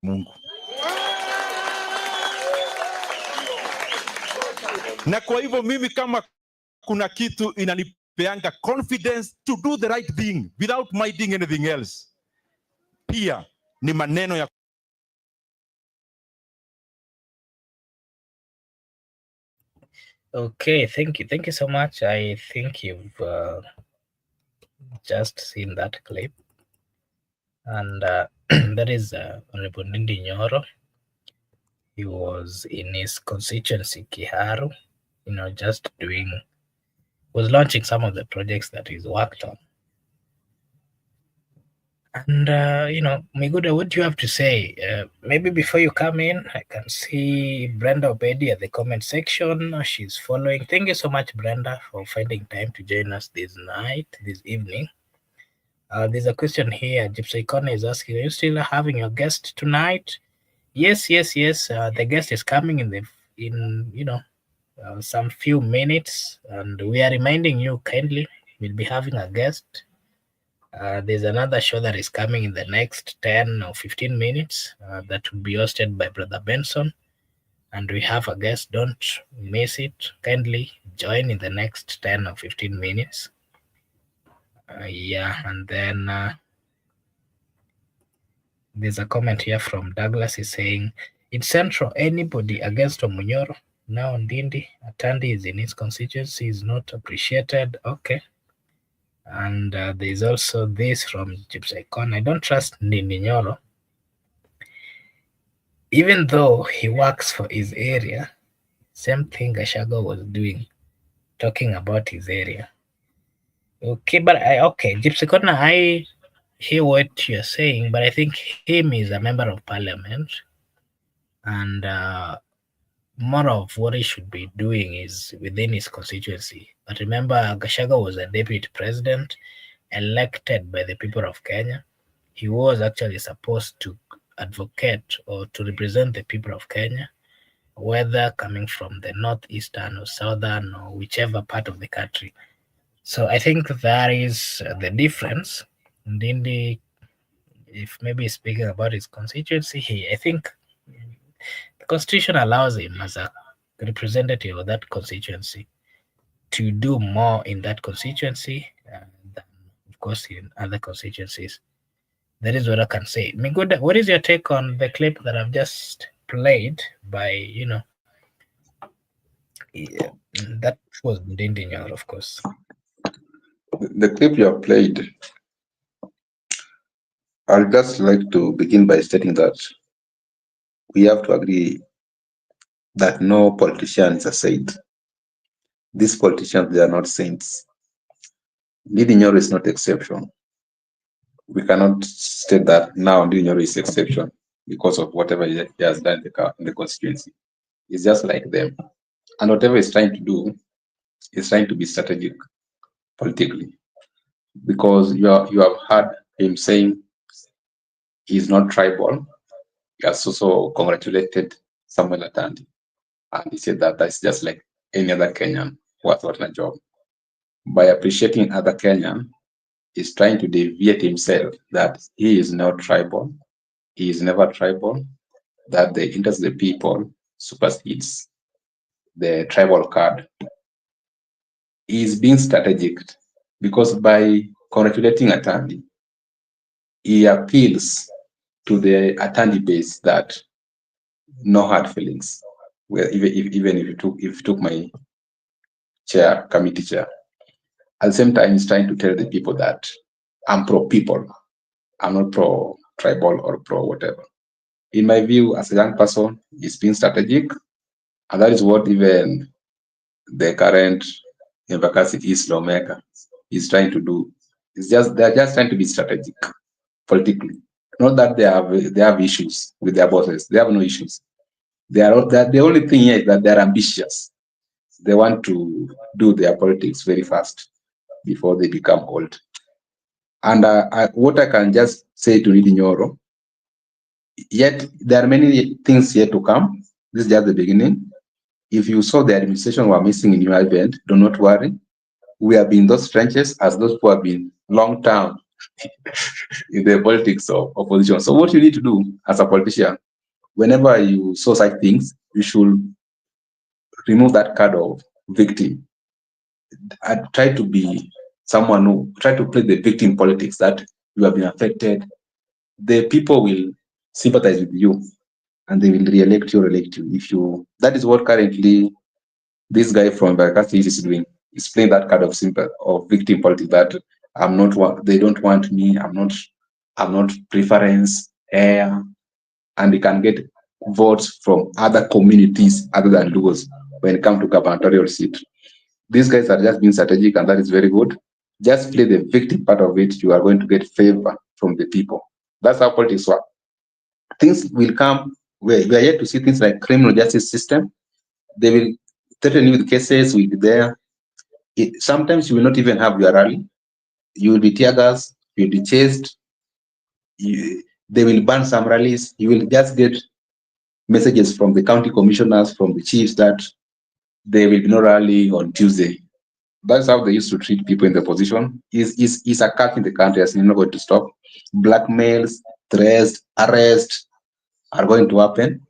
Mungu. Na kwa hivyo mimi kama kuna kitu inanipeanga confidence to do the right thing without minding anything else, pia ni maneno ya Okay, thank you so much. I think you've just seen that clip, and that is Honorable Nyoro. He was in his constituency Kiharu, just was launching some of the projects that he's worked on. And Miguda, what do you have to say? Maybe before you come in, I can see Brenda Obedi at the comment section. She's following. Thank you so much, Brenda, for finding time to join us this evening. There's a question here. Gypsy Connor is asking, are you still having your guest tonight? Yes. The guest is coming in some few minutes, and we are reminding you kindly, we'll be having a guest. There's another show that is coming in the next 10 or 15 minutes that will be hosted by Brother Benson. And we have a guest. Don't miss it. Kindly join in the next 10 or 15 minutes. And then there's a comment here from Douglas. He's saying, in Central, anybody against Nyoro, now Ndindi, Atandi is in his constituency, is not appreciated. Okay. And there's also this from Gypsy Con. I don't trust Nyoro. Even though he works for his area, same thing Gashago was doing, talking about his area. Okay, but Gypsy Con, I hear what you're saying, but I think him is a member of parliament, and more of what he should be doing is within his constituency. But remember, Gashago was a deputy president elected by the people of Kenya. He was actually supposed to advocate or to represent the people of Kenya, whether coming from the northeastern or southern or whichever part of the country. So I think that is the difference. Ndindi, if maybe speaking about his constituency, I think the constitution allows him as a representative of that constituency to do more in that constituency than, of course, in other constituencies. That is what I can say. Miguda, what is your take on the clip that I've just played by, that was Ndindi Nyoro, of course. The clip you have played, I'd just like to begin by stating that we have to agree that no politician is a saint. These politicians, they are not saints. Ndindi Nyoro is not exception. We cannot state that now Ndindi Nyoro is exception because of whatever he has done in the constituency. It's just like them. And whatever he's trying to do is trying to be strategic politically. Because you have heard him saying he's not tribal. He has also congratulated Samuel Atandi. And he said that that's just like any other Kenyan who has gotten a job. By appreciating other Kenyan, he's trying to deviate himself that he is not tribal. He is never tribal. That the interest of the people supersedes the tribal card. He is being strategic because by congratulating Atandi, he appeals to the Atandi base that no hard feelings. Well, even if you took my chair, committee chair, at the same time, he's trying to tell the people that I'm pro people. I'm not pro tribal or pro whatever. In my view, as a young person, he's being strategic, and that is what even the current Embakasi East lawmaker is trying to do. They're just trying to be strategic politically. Not that they have issues with their bosses. They have no issues. The only thing here is that they're ambitious. They want to do their politics very fast before they become old. And what I can just say to Ndindi Nyoro, yet there are many things yet to come. This is just the beginning. If you saw the administration were missing in your event, do not worry. We have been in those trenches as those who have been long-term in the politics of opposition. So what you need to do as a politician, whenever you saw such things, you should remove that card of victim and try to be someone who try to play the victim politics, that you have been affected. The people will sympathize with you and they will re-elect you or elect you. If you, that is what currently this guy from Bakasi is doing. He's playing that card of sympathy of victim politics, that I'm not what they don't want me, I'm not preference, air, and they can get votes from other communities other than those when it comes to gubernatorial seat. These guys are just being strategic, and that is very good. Just play the victim part of it, you are going to get favor from the people. That's how politics work. Things will come, we are yet to see things like criminal justice system. They will threaten you with cases, will be there. Sometimes you will not even have your rally. You will be tear gas, you'll be chased, they will ban some rallies. You will just get messages from the county commissioners, from the chiefs, that there will be no rally on Tuesday. That's how they used to treat people in the position. Is a cut in the country, as you're not going to stop. Blackmails, threats, arrests are going to happen.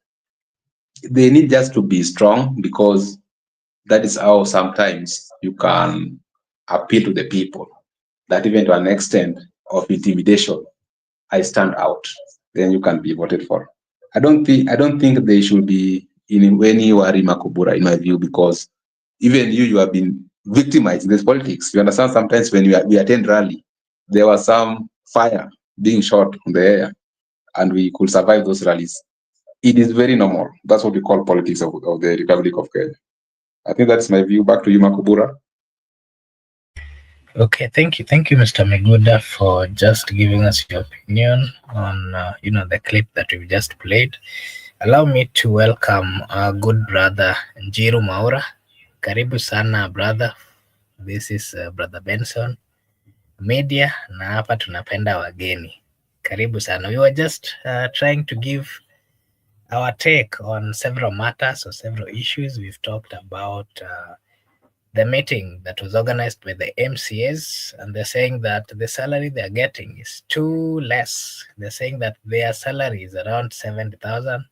They need just to be strong, because that is how sometimes you can appeal to the people, that even to an extent of intimidation, I stand out, then you can be voted for. I don't think they should be in any worry Makubura, in my view, because even you have been victimized in this politics. You understand, sometimes when we attend rally, there was some fire being shot in the air, and we could survive those rallies. It is very normal. That's what we call politics of the Republic of Kenya. I think that's my view. Back to you, Makubura. Okay, thank you, Mr. Miguda, for just giving us your opinion on the clip that we've just played. Allow me to welcome our good brother Nyiro Maura. Karibu sana brother. This is brother Benson Media, na hapa tunapenda wageni. Karibu sana. We were just trying to give our take on several matters or several issues. We've talked about the meeting that was organized by the MCAs, and they're saying that the salary they're getting is too less. They're saying that their salary is around 70,000.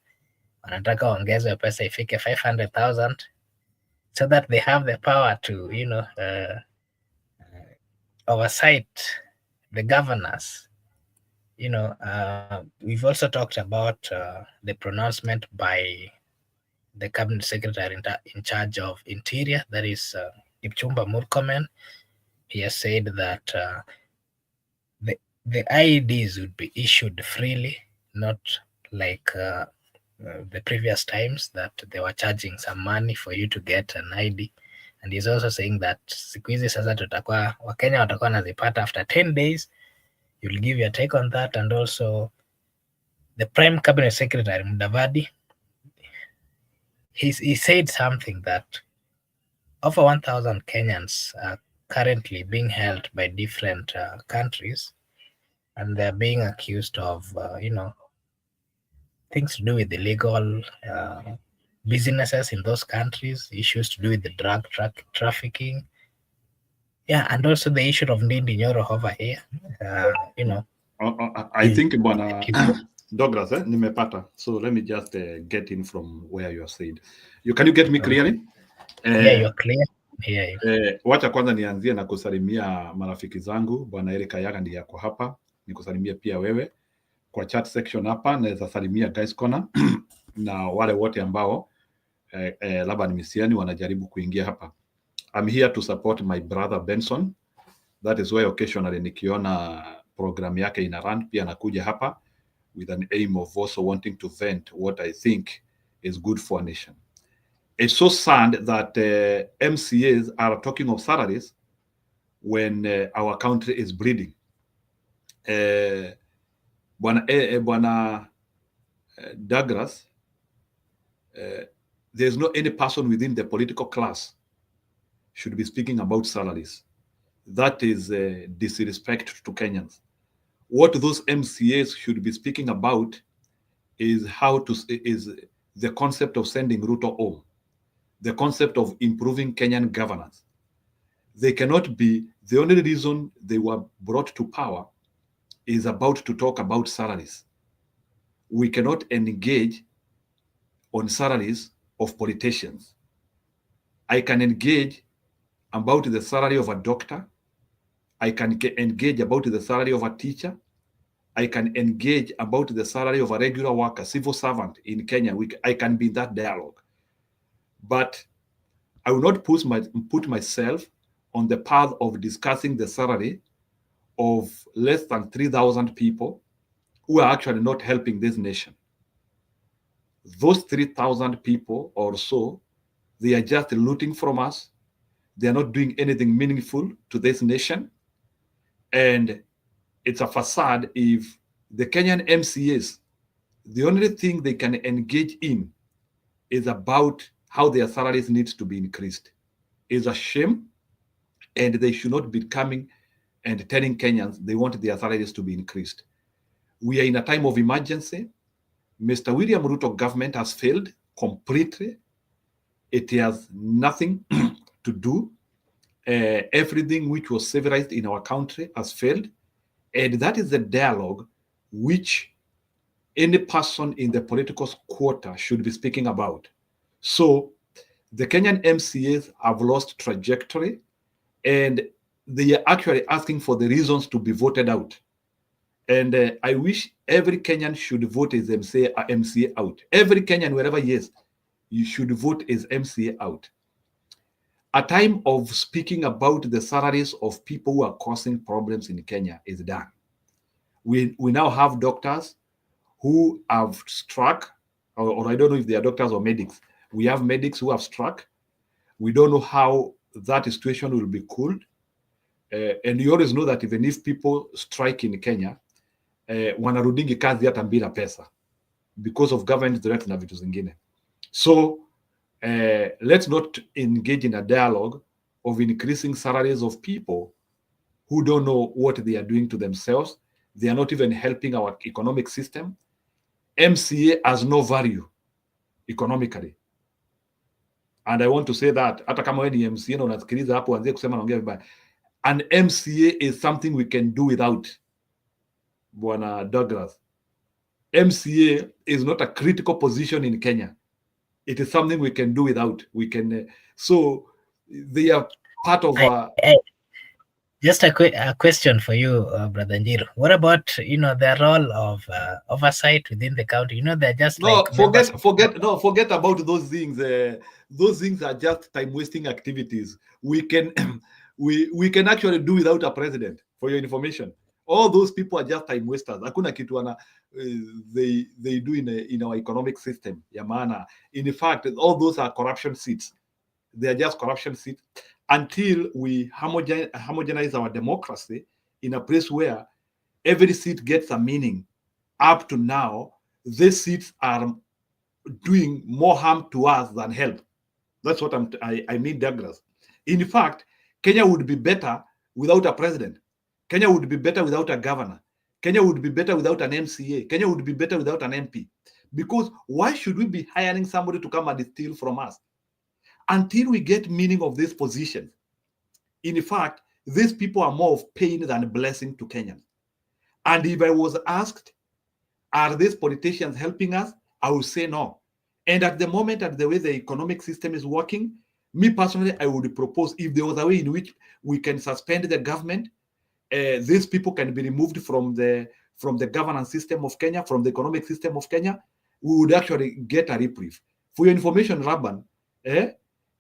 Wanataka waongezwe pesa ifike 500,000 so that they have the power to, oversight the governors. We've also talked about the pronouncement by the cabinet secretary in charge of interior, that is Kipchumba Murkomen. He has said that the IEDs would be issued freely, not like the previous times that they were charging some money for you to get an ID. And he's also saying that siku hizi sasa tutakuwa Wakenya watakuwa nazipata after 10 days. You'll give your take on that. And also the Prime Cabinet Secretary Mudavadi, he said something that over 1,000 Kenyans are currently being held by different countries, and they're being accused of, things to do with illegal businesses in those countries, issues to do with the drug trafficking. Yeah, and also the issue of Nyoro over here. I think Douglas, nimepata. So let me just get in from where you are said. Can you get me clearly? Yeah, you're clear. Yeah. Wacha kwanza nianzie na kusalimia marafiki zangu. Bwana Erika Yaga ndiye yako hapa. Nikusalimia pia wewe. Kwa chat section hapa naweza salimia Guys Corner na wale wote ambao labda ni misiani wanajaribu kuingia hapa. I'm here to support my brother Benson. That is why occasionally nikiona program yake ina run pia nakuja hapa with an aim of also wanting to vent what I think is good for a nation. It's so sad that MCAs are talking of salaries when our country is bleeding. Bwana Douglas, there's no any person within the political class should be speaking about salaries. That is disrespect to Kenyans. What those MCAs should be speaking about is is the concept of sending Ruto home, the concept of improving Kenyan governance. They cannot be, the only reason they were brought to power is about to talk about salaries. We cannot engage on salaries of politicians. I can engage about the salary of a doctor. I can engage about the salary of a teacher. I can engage about the salary of a regular worker, civil servant in Kenya. I can be in that dialogue. But I will not put myself on the path of discussing the salary of less than 3,000 people who are actually not helping this nation. Those 3,000 people or so, they are just looting from us. They are not doing anything meaningful to this nation. And it's a facade if the Kenyan MCAs, the only thing they can engage in is about how their salaries need to be increased. It's a shame, and they should not be coming and telling Kenyans they want their salaries to be increased. We are in a time of emergency. Mr. William Ruto government has failed completely. It has nothing to do. Everything which was civilized in our country has failed. And that is the dialogue which any person in the political quarter should be speaking about. So the Kenyan MCAs have lost trajectory, and they are actually asking for the reasons to be voted out. And I wish every Kenyan should vote his MCA out. Every Kenyan, wherever he is, you should vote his MCA out. A time of speaking about the salaries of people who are causing problems in Kenya is done. We now have doctors who have struck, or I don't know if they are doctors or medics. We have medics who have struck. We don't know how that situation will be cooled. And you always know that even if people strike in Kenya, wanarudingi kazi hata bila pesa because of government direct na vitu zingine. So let's not engage in a dialogue of increasing salaries of people who don't know what they are doing to themselves. They are not even helping our economic system. MCA has no value economically. And I want to say that hata kama wewe ni MCA na unasikiliza hapo anzie kusema naongea vibaya, an MCA is something we can do without. Bwana Douglas, MCA is not a critical position in Kenya. It is something we can do without. We can so they are part of just a question for you, Brother Nyiro. What about the role of oversight within the county? They're just forget about those things. Those things are just time wasting activities. We can we can actually do without a president. For your information, all those people are just time wasters. Hakuna kitu they do in our economic system. Yamana. In fact, all those are corruption seats. They are just corruption seats until we homogenize our democracy in a place where every seat gets a meaning. Up to now, these seats are doing more harm to us than help. That's what I mean, Douglas. In fact, Kenya would be better without a president. Kenya would be better without a governor. Kenya would be better without an MCA. Kenya would be better without an MP. Because why should we be hiring somebody to come and steal from us? Until we get meaning of this position. In fact, these people are more of pain than blessing to Kenyans. And if I was asked, are these politicians helping us? I would say no. And at the moment, at the way the economic system is working, me personally, I would propose if there was a way in which we can suspend the government, these people can be removed from the governance system of Kenya, from the economic system of Kenya, we would actually get a reprieve. For your information, Rabban,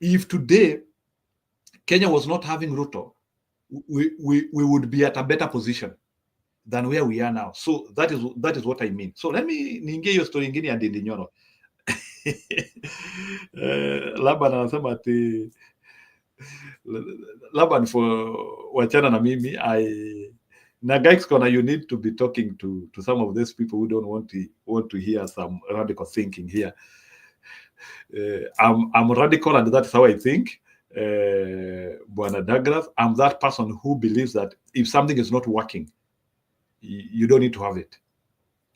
if today Kenya was not having Ruto, we would be at a better position than where we are now. So that is what I mean. So let me niingie hiyo story ingine ya Ndindi Nyoro. Laban anasema ati Laban for wachana na mimi na Gov't Corner, you need to be talking to some of these people who don't want to hear some radical thinking here. I'm radical, and that's how I think. Bwana Douglas, I'm that person who believes that if something is not working, you don't need to have it.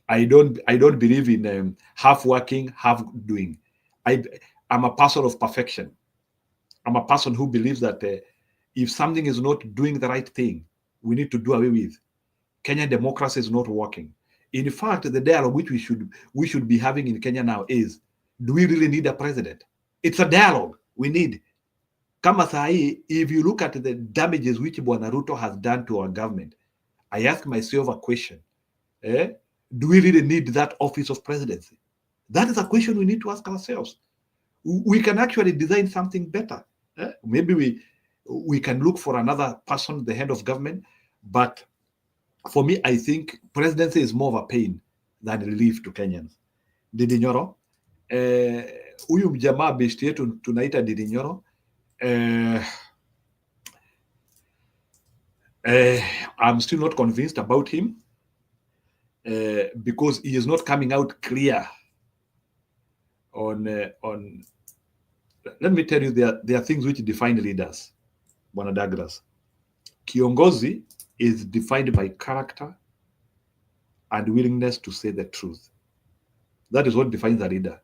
I don't believe in half working, half doing. I'm a person of perfection. I'm a person who believes that if something is not doing the right thing, we need to do away with. Kenyan democracy is not working. In fact, the dialogue which we should be having in Kenya now is, do we really need a president? It's a dialogue we need. Kama sahi, if you look at the damages which Bwana Ruto has done to our government, I ask myself a question. Do we really need that office of presidency? That is a question we need to ask ourselves. We can actually design something better. Maybe we can look for another person, the head of government. But for me, I think presidency is more of a pain than relief to Kenyans. Didi Nyoro, huyu mjamaa besti yetu tunaita Didi Nyoro, I'm still not convinced about him because he is not coming out clear on. Let me tell you, there are things which define leaders. Bwana Douglas, kiongozi is defined by character and willingness to say the truth. That is what defines a leader.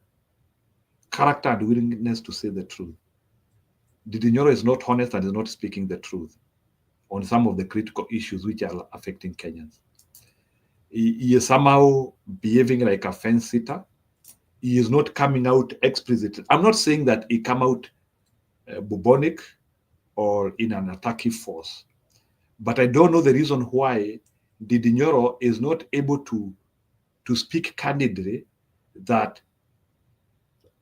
Character and willingness to say the truth. Didi Nyoro is not honest and is not speaking the truth on some of the critical issues which are affecting Kenyans. He is somehow behaving like a fence sitter. He is not coming out explicitly. I'm not saying that he come out bubonic or in an attacking force, but I don't know the reason why Didi Nyoro is not able to speak candidly that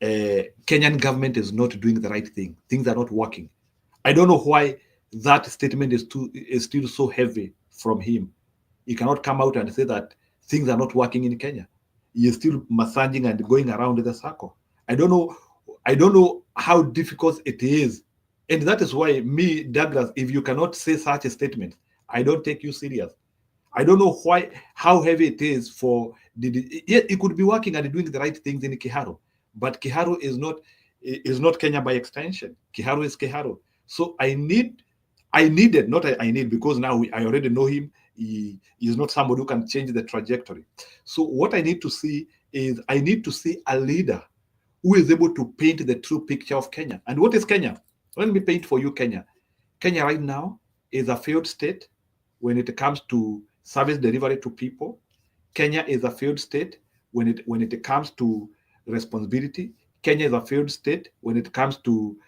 Kenyan government is not doing the right thing. Things are not working. I don't know why that statement is still so heavy from him. He cannot come out and say that things are not working in Kenya. He is still massaging and going around the circle. I don't know how difficult it is. And that is why me, Douglas, if you cannot say such a statement, I don't take you serious. I don't know how heavy it is for he could be working and doing the right things in Kiharu, but Kiharu is not Kenya by extension. Kiharu is Kiharu. So I need because now I already know him. He is not somebody who can change the trajectory. So what I need to see is I need to see a leader who is able to paint the true picture of Kenya. And what is Kenya? Let me paint for you Kenya. Kenya right now is a failed state when it comes to service delivery to people. Kenya is a failed state when it comes to responsibility. Kenya is a failed state when it comes to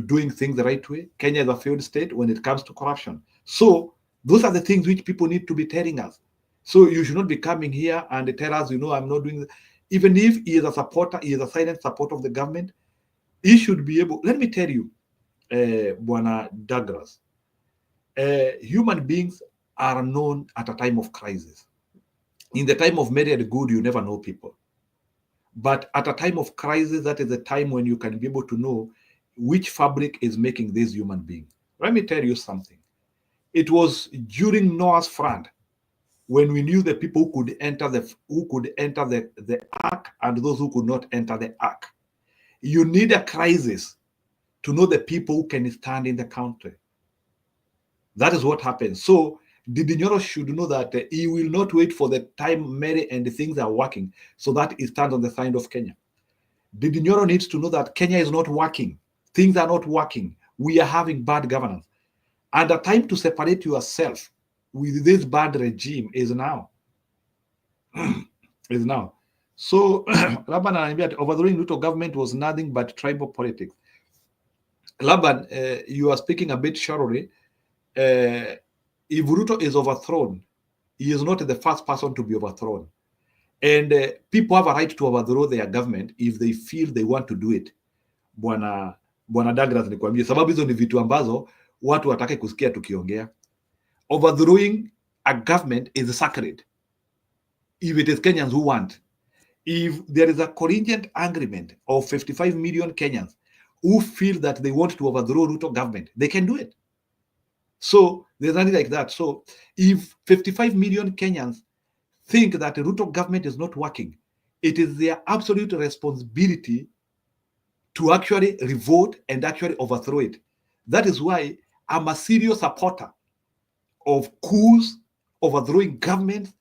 doing things the right way. Kenya is a failed state when it comes to corruption. So those are the things which people need to be telling us. So you should not be coming here and tell us, I'm not doing that. Even if he is a supporter, he is a silent supporter of the government, he should be able. Let me tell you, Bwana Douglas, human beings are known at a time of crisis. In the time of myriad good, you never know people. But at a time of crisis, that is the time when you can be able to know which fabric is making this human being. Let me tell you something. It was during Noah's flood when we knew the people who could enter the ark and those who could not enter the ark. You need a crisis to know the people who can stand in the country. That is what happens. So Didi Nyoro should know that he will not wait for the time Mary and the things are working so that he stands on the side of Kenya. Didi Nyoro needs to know that Kenya is not working. Things are not working. We are having bad governance. And the time to separate yourself with this bad regime is now. is now. So, Laban and overthrowing Ruto government was nothing but tribal politics. Laban, you are speaking a bit shortly. If Ruto is overthrown, he is not the first person to be overthrown. And people have a right to overthrow their government if they feel they want to do it. Bwana Douglas, nikwambie sababu hizo ni vitu ambazo watu watake kusikia tukiongea. Overthrowing a government is sacred. If it is Kenyans who want. If there is a cogent agreement of 55 million Kenyans who feel that they want to overthrow Ruto government, they can do it. So there's nothing like that. So if 55 million Kenyans think that the Ruto government is not working, it is their absolute responsibility to actually revolt and actually overthrow it. That is why I'm a serious supporter of coups, overthrowing governments,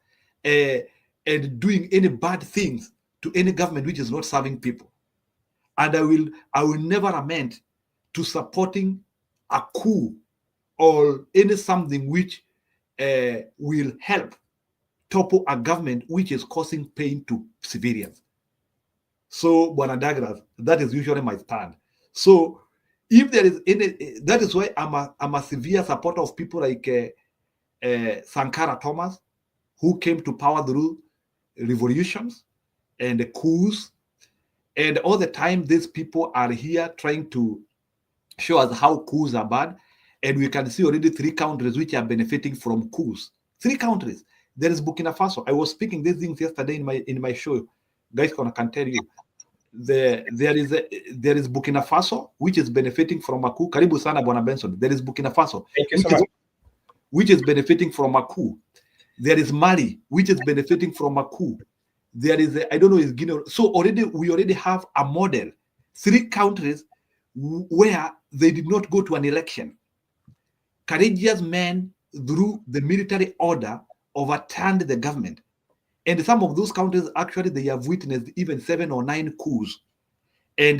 and doing any bad things to any government which is not serving people. And I will never amend to supporting a coup or any something which will help topple a government which is causing pain to civilians. So, Bwana Douglas, that is usually my stand. So, if there is any, that is why I'm a severe supporter of people like Sankara Thomas, who came to power through revolutions and coups. And all the time, these people are here trying to show us how coups are bad. And we can see already 3 countries which are benefiting from coups. 3 countries. There is Burkina Faso. I was speaking these things yesterday in my show. Guys can tell you. There is Burkina Faso, which is benefiting from a coup. Karibu sana, Bwana Benson. There is Burkina Faso, which is benefiting from a coup. There is Mali, which is benefiting from a coup. There is, I don't know, is Guinea. So we already have a model. 3 countries where they did not go to an election. Courageous men, through the military order, overturned the government. And some of those countries, actually, they have witnessed even 7 or 9 coups. And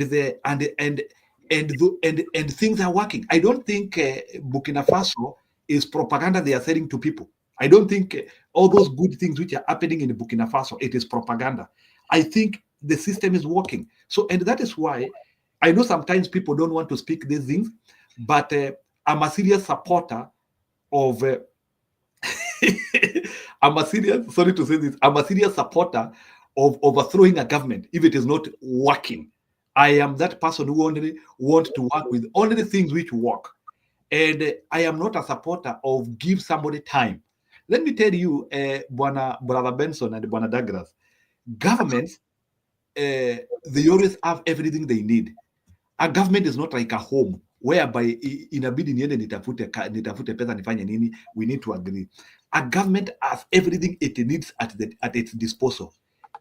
things are working. I don't think Burkina Faso is propaganda they are selling to people. I don't think all those good things which are happening in Burkina Faso, it is propaganda. I think the system is working. So, and that is why I know sometimes people don't want to speak these things, but I'm a serious supporter of I'm a serious supporter of overthrowing a government if it is not working. I am that person who only want to work with only the things which work. And I am not a supporter of give somebody time. Let me tell you, Brother Benson and Bwana Douglas, governments, they always have everything they need. A government is not like a home whereby inabidi niende nitafute pesa nifanye nini. We need to agree. A government has everything it needs at its disposal.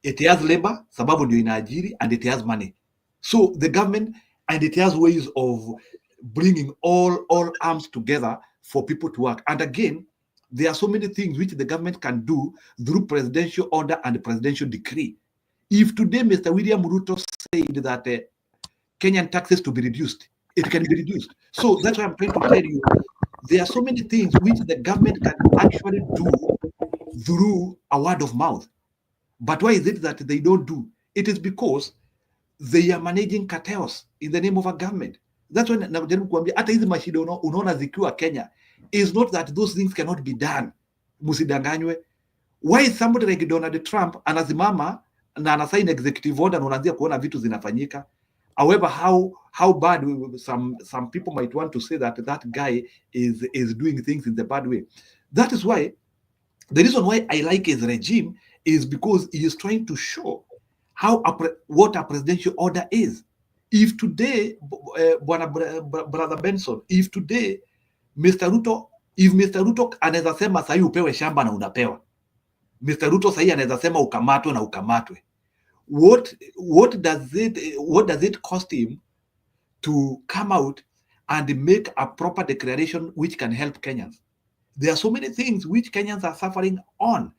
It has labor, sababu ndio inaajiri, and it has money. So the government, and it has ways of bringing all arms together for people to work. And again, there are so many things which the government can do through presidential order and presidential decree. If today Mr. William Ruto said that Kenyan taxes to be reduced, it can be reduced. So that's why I'm trying to tell you, there are so many things which the government can actually do through a word of mouth. But why is it that they don't do? It is because they are managing cartels in the name of a government. That's why najaribu kuambia hata hizi mashida unaona zikiwa Kenya is not that those things cannot be done. Musidanganywe. Why is somebody like Donald Trump anazimama na anasign executive order na unaanzia kuona vitu zinafanyika? However, how bad some people might want to say that guy is doing things in the bad way. That is why the reason why I like his regime is because he is trying to show what a presidential order is. If today, Brother Benson, if today Mr. Ruto anaweza sema sahi upewe shamba na unapewa. Mr. Ruto sahi anaweza sema ukamatwe na ukamatwe. What does it cost him to come out and make a proper declaration which can help Kenyans? There are so many things which Kenyans are suffering on,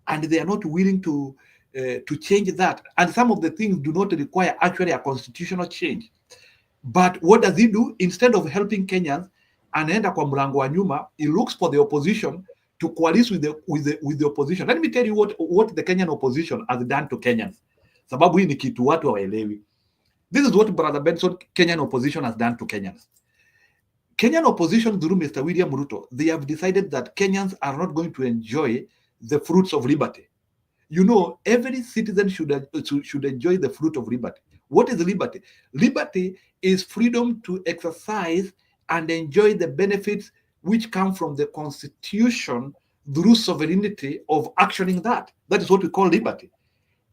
and they are not willing to change that. And some of the things do not require actually a constitutional change. But what does he do? Instead of helping Kenyans, anaenda kwa mlango wa nyuma, he looks for the opposition to coalesce with the opposition. Let me tell you what the Kenyan opposition has done to Kenyans. Sababu hii ni kitu watu hawaelewi. This is what Brother Benson, Kenyan opposition has done to Kenyans. Kenyan opposition through Mr. William Ruto, they have decided that Kenyans are not going to enjoy the fruits of liberty. You know, every citizen should enjoy the fruit of liberty. What is liberty? Liberty is freedom to exercise and enjoy the benefits which come from the Constitution through sovereignty of actioning that. That is what we call liberty.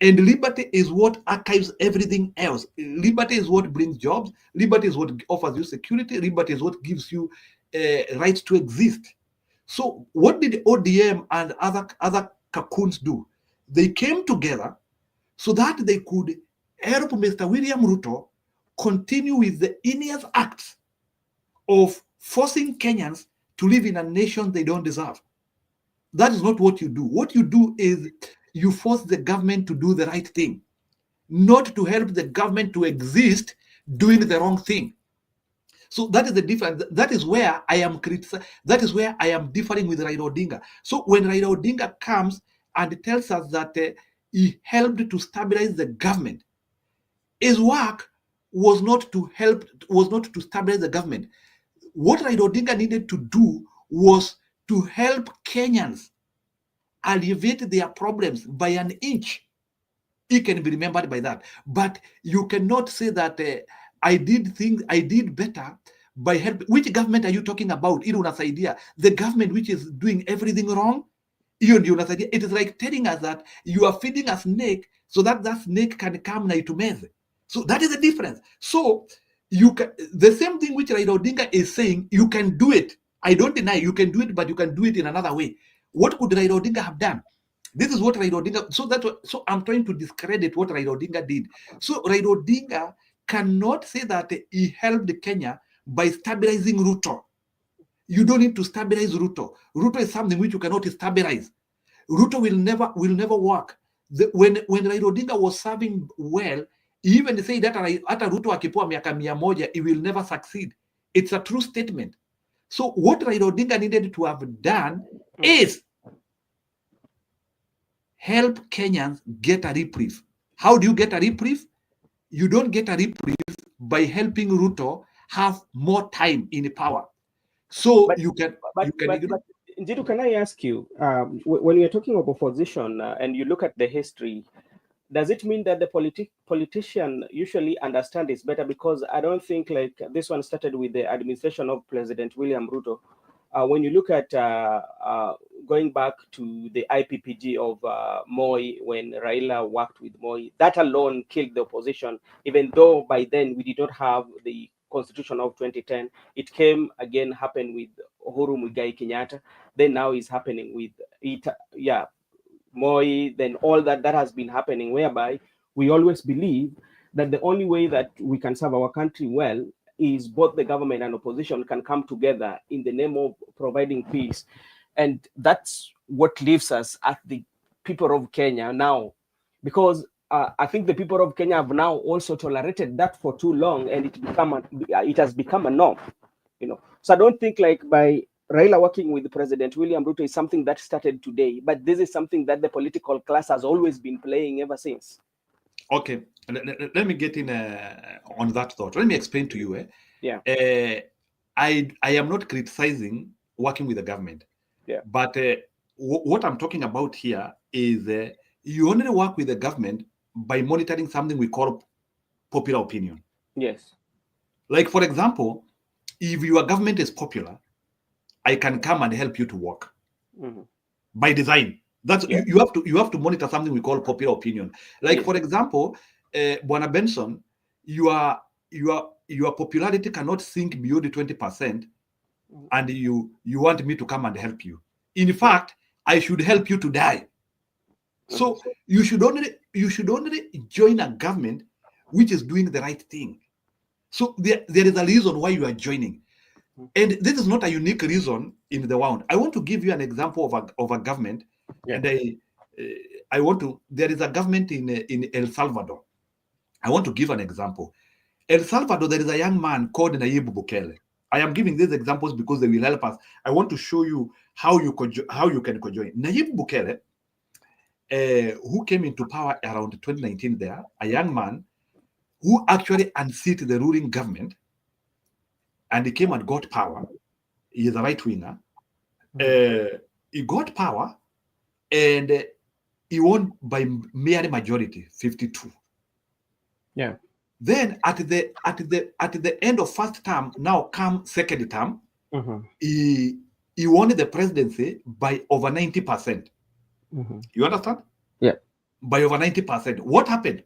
And liberty is what archives everything else. Liberty is what brings jobs. Liberty is what offers you security. Liberty is what gives you rights to exist. So what did ODM and other cocoons do? They came together so that they could help Mr. William Ruto continue with the heinous acts of forcing Kenyans to live in a nation they don't deserve. That is not what you do. What you do is you force the government to do the right thing, not to help the government to exist doing the wrong thing. So that is the difference. That is where I am that is where I am differing with Raila Odinga. So when Raila Odinga comes and tells us that he helped to stabilize the government, his work was not to stabilize the government. What Raila Odinga needed to do was to help Kenyans alleviate their problems by an inch. He can be remembered by that. But you cannot say that I did better by help. Which government are you talking about? Idea. The government which is doing everything wrong. It is like telling us that you are feeding a snake so that snake can come na itumeze. So that is the difference. So you can, the same thing which Raila Odinga is saying, you can do it. I don't deny you can do it, but you can do it in another way. What could Raila Odinga have done? This is what Raila Odinga. So I'm trying to discredit what Raila Odinga did. So Raila Odinga cannot say that he helped Kenya by stabilizing Ruto. You don't need to stabilize Ruto. Ruto is something which you cannot stabilize. Ruto will never work. When Raila Odinga was serving well, he even said that hata Ruto akipewa miaka 100, he will never succeed. It's a true statement. So what Raila Odinga needed to have done is help Kenyans get a reprieve. How do you get a reprieve? You don't get a reprieve by helping Ruto have more time in power. So you can. Njiru, can I ask you, when you're talking of opposition and you look at the history, does it mean that the politician usually understand this better? Because I don't think like this one started with the administration of President William Ruto. When you look at going back to the IPPG of Moi, when Raila worked with Moi, that alone killed the opposition, even though by then we did not have the Constitution of 2010. It came again, happened with Uhuru Muigai Kenyatta. Then now is happening with Moi, then all that has been happening, whereby we always believe that the only way that we can serve our country well is both the government and opposition can come together in the name of providing peace. And that's what leaves us at the people of Kenya now, because I think the people of Kenya have now also tolerated that for too long, and it has become a norm, So I don't think like by Raila working with President William Ruto is something that started today, but this is something that the political class has always been playing ever since. Okay, let me get in on that thought. Let me explain to you. Yeah. I am not criticizing working with the government. Yeah. But what I'm talking about here is you only work with the government by monitoring something we call popular opinion. Yes. Like, for example, if your government is popular, I can come and help you to work by design. That's you have to monitor something we call popular opinion. Like, for example, Bwana Benson, your popularity cannot sink beyond the 20%, and you want me to come and help you. In fact, I should help you to die. So you should only join a government which is doing the right thing. So there is a reason why you are joining. And this is not a unique reason in the world. I want to give you an example of a government. Yeah. And there is a government in El Salvador. I want to give an example. El Salvador, there is a young man called Nayib Bukele. I am giving these examples because they will help us. I want to show you how you can join. Nayib Bukele, who came into power around 2019 there, a young man who actually unseated the ruling government, and he came and got power. He is a right-winger. He got power, and he won by mere majority, 52. Yeah. Then at the end of first term, now come second term, he won the presidency by over 90%. You understand? Yeah. By over 90%. What happened?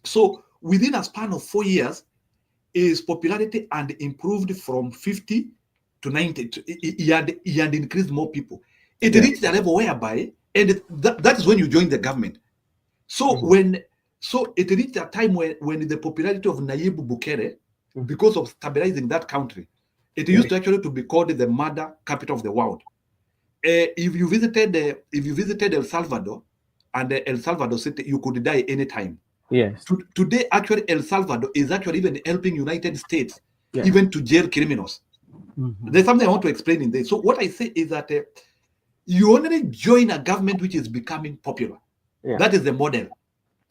So within a span of 4 years, his popularity had improved from 50 to 90. He had increased more people. It reached a level whereby, and that is when you join the government. So So it reached a time when the popularity of Nayib Bukele, because of stabilizing that country, it used to actually to be called the murder capital of the world. If you visited El Salvador and El Salvador City, you could die anytime. Yes. Today, actually, El Salvador is actually even helping United States even to jail criminals. There's something I want to explain in this. So what I say is that you only join a government which is becoming popular. That is the model.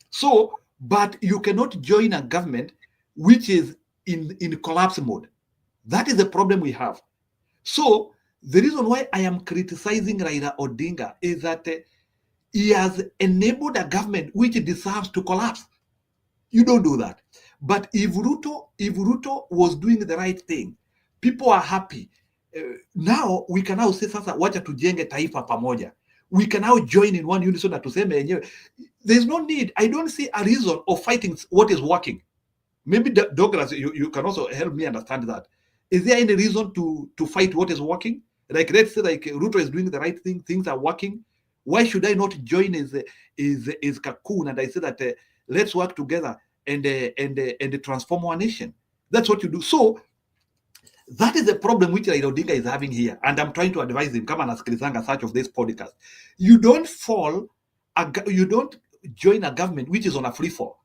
So, but you cannot join a government which is in collapse mode. That is the problem we have. So the reason why I am criticizing Raila Odinga is that he has enabled a government which deserves to collapse. You don't do that. But if Ruto was doing the right thing, people are happy. Now we can now say sasa wacha tujenge taifa pamoja. We can now join in one unison na tuseme yenyewe. There's no need. I don't see a reason of fighting what is working. Maybe Douglas, you can also help me understand that. Is there any reason to fight what is working? Like let's say like Ruto is doing the right thing, things are working. Why should I not join as Cocoon and I say that let's work together and transform our nation? That's what you do. So that is the problem which Raila Odinga is having here, and I'm trying to advise him. Come and ask Rizanga such of this podcast. You don't join a government which is on a free fall.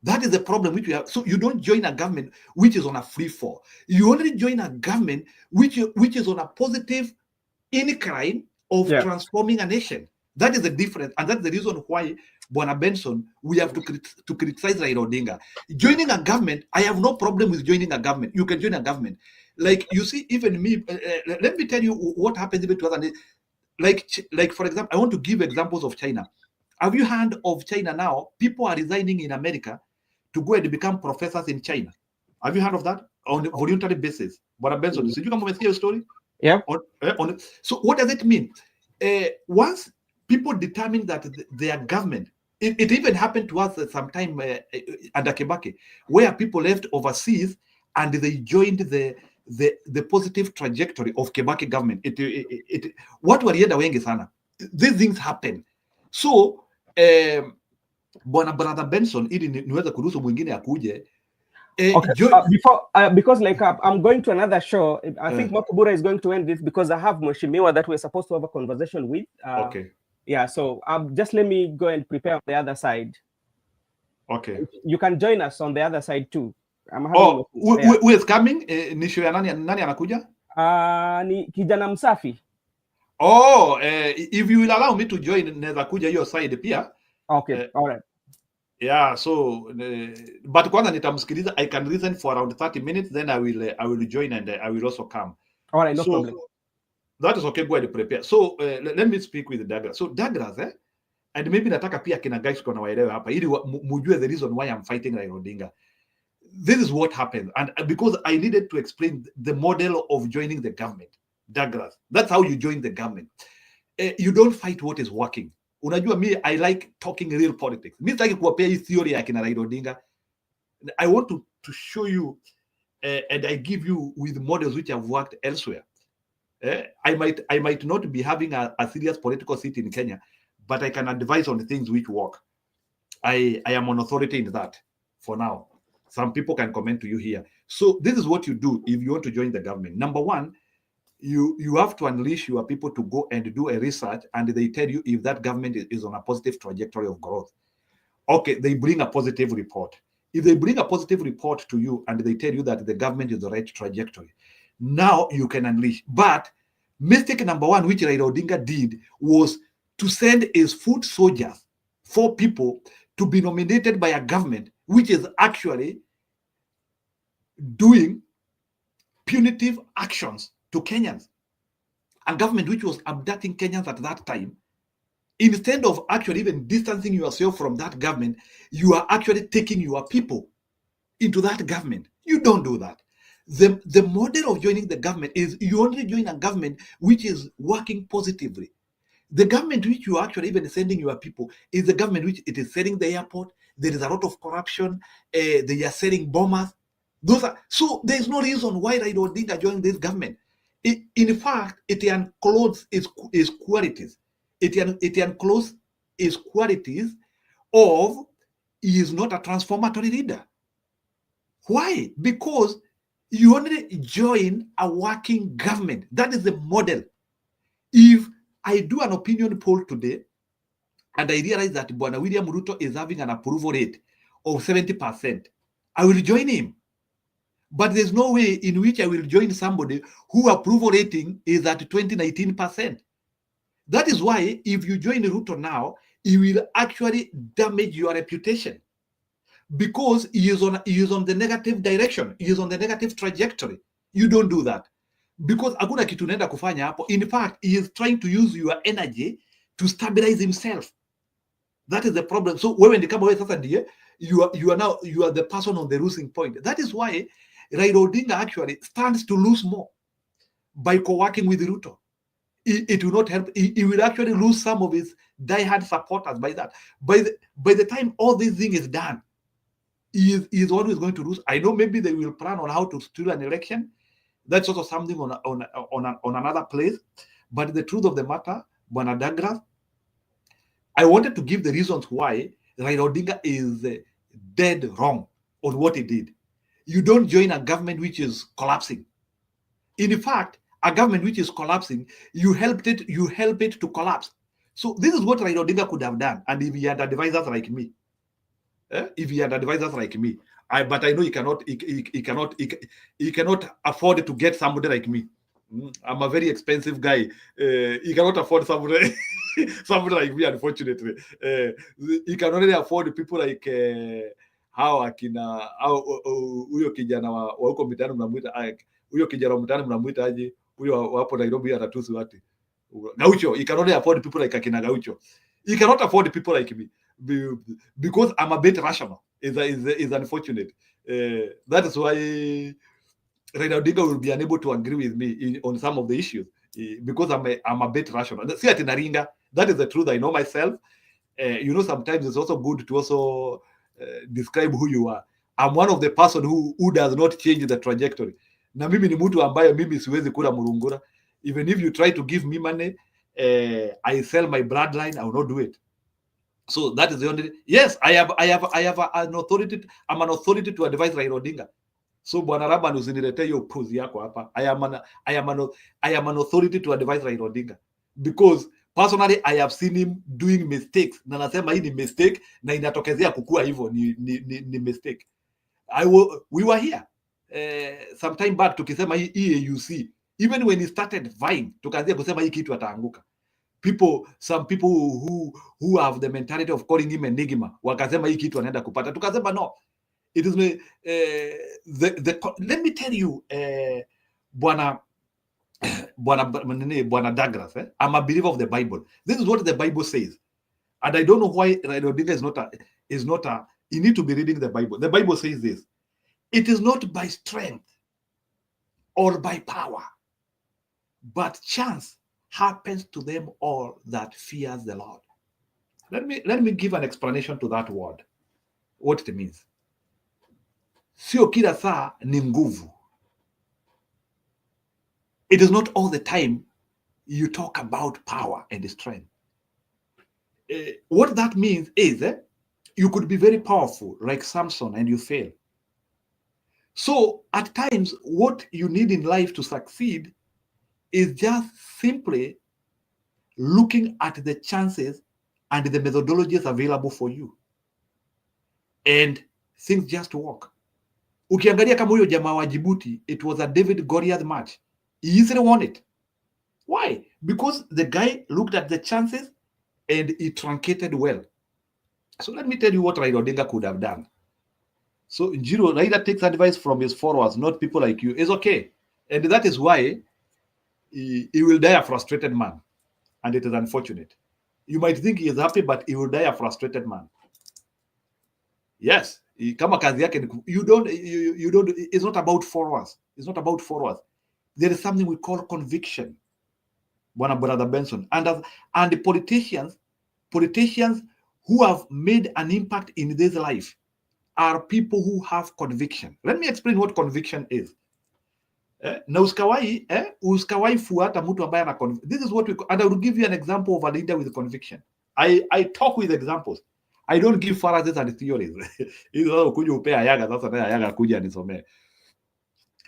That is the problem which we have. So you don't join a government which is on a free fall. You only join a government which is on a positive incline of transforming a nation. That is the difference, and that's the reason why, Bwana Benson, we have to criticize Raila Odinga. Joining a government, I have no problem with joining a government. You can join a government. Like, you see, even me, let me tell you what happens even to us. Like, for example, I want to give examples of China. Have you heard of China now? People are resigning in America to go and become professors in China. Have you heard of that? On a voluntary basis. Bwana Benson, did you come and see your story? Yeah. So what does it mean? Once people determine that their government, it even happened to us sometime under Kibaki, where people left overseas and they joined the positive trajectory of Kibaki government. What walienda wengi sana. These things happen. So Bwana Brother Benson, ili niweze kuruhusu mwingine akuje. Because like I'm going to another show, I think Makubura is going to end this because I have Mheshimiwa that we're supposed to have a conversation with. Okay. Yeah, so just let me go and prepare on the other side. Okay. You can join us on the other side too. Who is coming? Nisho ya nani anakuja? Ni kijana msafi. If you will allow me to join, naweza kuja hiyo side pia. Okay, all right. Yeah, so but kwanza nitamsikiliza. I can listen for around 30 minutes, then I will join and I will also come. All right, no problem. That is okay. Go ahead, prepare. So let me speak with Douglas. So Douglas, and maybe nataka pia kina guys kuna waelewe hapa ili mujue the reason why I'm fighting Raila Odinga. This is what happened, and because I needed to explain the model of joining the government. Douglas, that's how you join the government. You don't fight what is working. Unajua me, I like talking real politics. Me sitaki kuwapea hii theory ya kina Raila Odinga. I want to show you and I give you with models which have worked elsewhere. I might not be having a serious political seat in Kenya, but I can advise on the things which work. I am an authority in that for now. Some people can comment to you here. So this is what you do if you want to join the government. Number one, you have to unleash your people to go and do a research, and they tell you if that government is on a positive trajectory of growth. Okay, they bring a positive report. If they bring a positive report to you and they tell you that the government is the right trajectory, now you can unleash. But mistake number one, which Raila Odinga did, was to send his foot soldiers, 4 people, to be nominated by a government which is actually doing punitive actions to Kenyans. A government which was abducting Kenyans at that time. Instead of actually even distancing yourself from that government, you are actually taking your people into that government. You don't do that. The model of joining the government is you only join a government which is working positively. The government which you are actually even sending your people is the government which it is selling the airport. There is a lot of corruption. They are selling bombers. So there is no reason why Raila Odinga joined this government. In fact, it encloses its qualities. It encloses its qualities of he is not a transformatory leader. Why? Because you only join a working government. That is the model. If I do an opinion poll today and I realize that Bwana William Ruto is having an approval rate of 70%, I will join him. But there's no way in which I will join somebody who approval rating is at 19%. That is why if you join Ruto now, it will actually damage your reputation, because he is on the negative direction. He is on the negative trajectory. You don't do that, because hakuna kitu naenda kufanya hapo. In fact, he is trying to use your energy to stabilize himself. That is the problem. So wewe ni kama wewe sasa ndiye you are the person on the losing point. That is why Raila Odinga actually stands to lose more by co-working with Ruto. It will not help. He will actually lose some of his die-hard supporters by that. By the time all this thing is done, he is one who is going to lose. I know maybe they will plan on how to steal an election. That's also something on another place. But the truth of the matter, Bwana Douglas, I wanted to give the reasons why Raila Odinga is dead wrong on what he did. You don't join a government which is collapsing. In fact, a government which is collapsing, you help it to collapse. So this is what Raila Odinga could have done, and if he had advisors like me, but I know he cannot afford to get somebody like me. I'm a very expensive guy. He cannot afford somebody like me, unfortunately. He can only afford people like huyo kijana wa huko mitaani mnamuita, huyo kijana wa mtaani mnamuita aje? Huyo wapo Nairobi anatusi watu. Gaucho. He can only afford people like akina Gaucho. He cannot afford people like me because I'm a bit rational. Is unfortunate. That is why Raila Odinga will be unable to agree with me on some of the issues because I'm a bit rational. See at Naringa, that is the truth. I know myself. Sometimes it's also good to also describe who you are. I'm one of the person who does not change the trajectory. Na mimi ni mtu ambaye mimi siwezi kula murungura. Even if you try to give me money, I sell my bloodline, I will not do it. So that is the only. Yes, I have an authority. I'm an authority to advise Raila Odinga. So Bwana Raban usiniletee hiyo puzi yako hapa. I am an authority to advise Raila Odinga because personally I have seen him doing mistakes. Na nasema hii ni mistake na inatokezea kukua hivyo ni mistake. We were here some time back tukisema hii AUC, even when he started vying tukaanzia kusema hii kitu ataanguka. Some people who have the mentality of calling him enigma wakasema hii kitu anaenda kupata, tukasema no, it is let me tell you Bwana Douglas, I'm a believer of the Bible. This is what the Bible says, and I don't know why Raila Odinga is not a you need to be reading the Bible. The Bible says this: it is not by strength or by power, but chance happens to them all that fears the Lord. Let me give an explanation to that word, what it means. Sio kila saa ni nguvu. It is not all the time you talk about power and strength. What that means is you could be very powerful like Samson and you fail. So at times what you need in life to succeed is just simply looking at the chances and the methodologies available for you, and things just work. Ukiangalia kama huyo jamaa wa Djibouti, it was a David Goliath match. He easily won it. Why? Because the guy looked at the chances and he truncated well. So let me tell you what Raila Odinga could have done. So Nyoro, Raila takes advice from his followers, not people like you. It's okay. And that is why he will die a frustrated man. And it is unfortunate. You might think he is happy, but he will die a frustrated man. Yes. Kama kazi yake, you don't, it's not about followers. It's not about followers. There is something we call conviction. Brother Benson. And the politicians who have made an impact in this life are people who have conviction. Let me explain what conviction is. Na usikawai fuata mtu ambaye ana conviction. This is what and I will give you an example of a leader with conviction. I talk with examples. I don't give phrases and theories. Kuja upea yaga sasa na yaga kuja nisomee.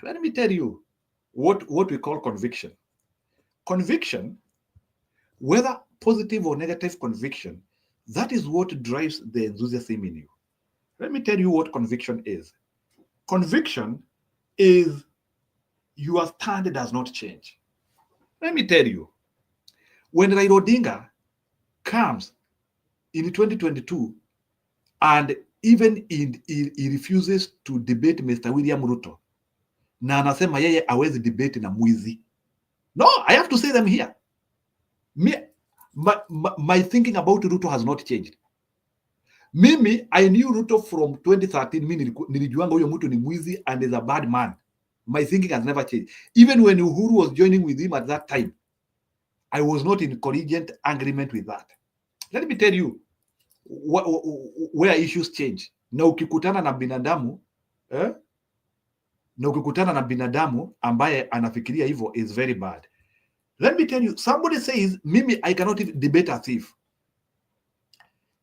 Let me tell you what we call conviction. Conviction, whether positive or negative conviction, that is what drives the enthusiasm in you. Let me tell you what conviction is. Conviction is your stand does not change. Let me tell you, when Raila Odinga comes in 2022 and even he refuses to debate Mr. William Ruto, na anasema yeye hawezi debate na mwizi. No, I have to say them here. My thinking about Ruto has not changed. Mimi, I knew Ruto from 2013. Mimi nilijuanga huyo mtu ni mwizi and is a bad man. My thinking has never changed. Even when Uhuru was joining with him at that time, I was not in collegiate agreement with that. Let me tell you where issues change. Na ukikutana na binadamu ambaye anafikiria hivyo is very bad. Let me tell you, somebody says, Mimi, I cannot even debate a thief.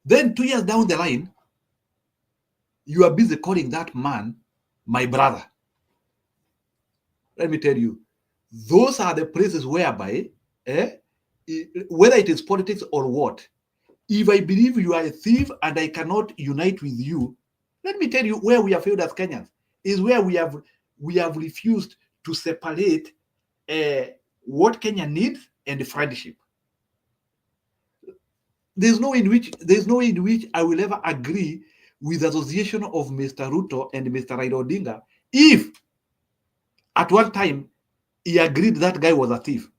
Then 2 years down the line, you are busy calling that man my brother. Let me tell you, those are the places whereby, whether it is politics or what, if I believe you are a thief and I cannot unite with you, let me tell you where we have failed as Kenyans, is where we have refused to separate what Kenya needs and friendship. There's no in which I will ever agree with the association of Mr. Ruto and Mr. Raila Odinga if at one time he agreed that guy was a thief.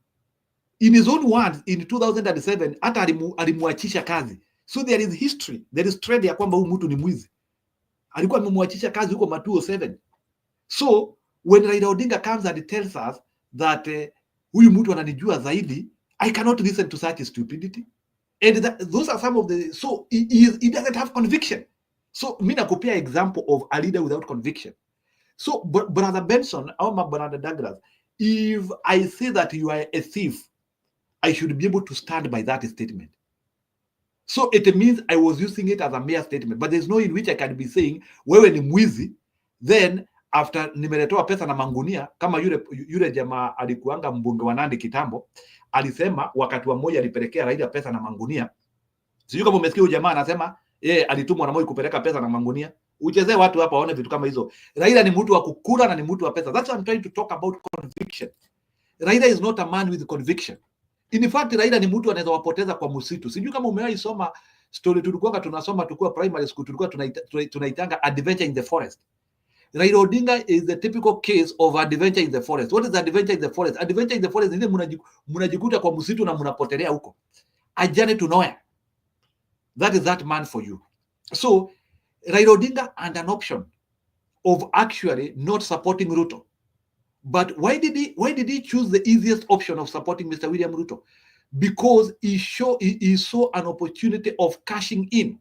In his own words, in 2007, hata alimuachisha kazi. So there is history, there is trend ya kwamba huyu mtu ni mwizi. Alikuwa amemuachisha kazi huko 2007. So when Raila Odinga comes and tells us that huyu mtu ananijua zaidi, I cannot listen to such stupidity. And those are some of the, so he doesn't have conviction. So mimi nakupea example of a leader without conviction. So Brother Benson or my Brother Douglas, if I say that you are a thief, I should be able to stand by that statement. So it means I was using it as a mere statement, but there's no in which I can be saying wewe ni mwizi, then after nimeletoa pesa na mangunia, kama yule jamaa alikuanga mbunge wa Nandi kitambo, alisema wakati wa moja alipelekea Raila pesa na mangunia. Sijui kama umesikia huyo jamaa anasema alitumwa na Moi kupeleka pesa na mangunia. Uchezee watu hapa waone vitu kama hizo. Raila ni mtu wa kukula na ni mtu wa pesa. That's what I'm trying to talk about, conviction. Raila is not a man with conviction. In fact, Raila ni mtu anaweza wapoteza kwa msitu. Sijui kama umewahi soma story tulikuwa tunasoma tukua primary school, tulikuwa tunaitanga adventure in the forest. Raila Odinga is the typical case of adventure in the forest. What is adventure in the forest? Adventure in the forest ni ile mnajikuta kwa msitu na mnapotelea huko. A journey to nowhere. That is that man for you. So Raila Odinga had an option of actually not supporting Ruto. But why did he choose the easiest option of supporting Mr. William Ruto? Because he saw an opportunity of cashing in.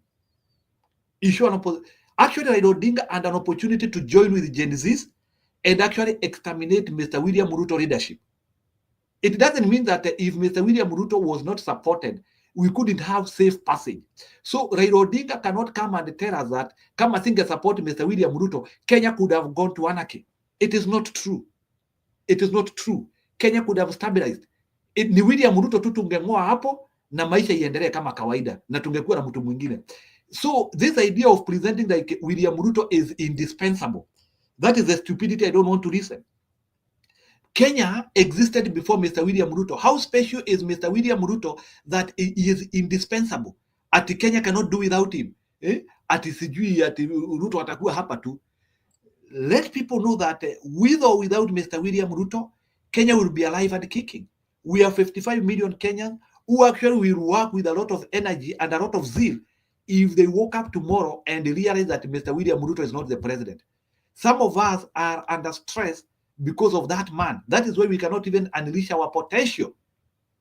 Actually, Raila Odinga had an opportunity to join with Gen Zs and actually exterminate Mr. William Ruto leadership. It doesn't mean that if Mr. William Ruto was not supported, we couldn't have safe passage. So Raila Odinga cannot come and tell us that, come I think I support Mr. William Ruto, Kenya could have gone to anarchy. It is not true. It is not true. Kenya could have stabilized. Ni William Ruto tu tungengoa hapo na maisha iendelee kama kawaida na tungekuwa na mtu mwingine. So this idea of presenting like William Ruto is indispensable. That is the stupidity I don't want to listen. Kenya existed before Mr. William Ruto. How special is Mr. William Ruto that he is indispensable? Ati Kenya cannot do without him. Ati sijui ati Ruto atakuwa hapa tu. Let people know that with or without Mr. William Ruto, Kenya will be alive and kicking. We are 55 million Kenyans who actually will work with a lot of energy and a lot of zeal if they woke up tomorrow and realize that Mr. William Ruto is not the president. Some of us are under stress because of that man. That is why we cannot even unleash our potential,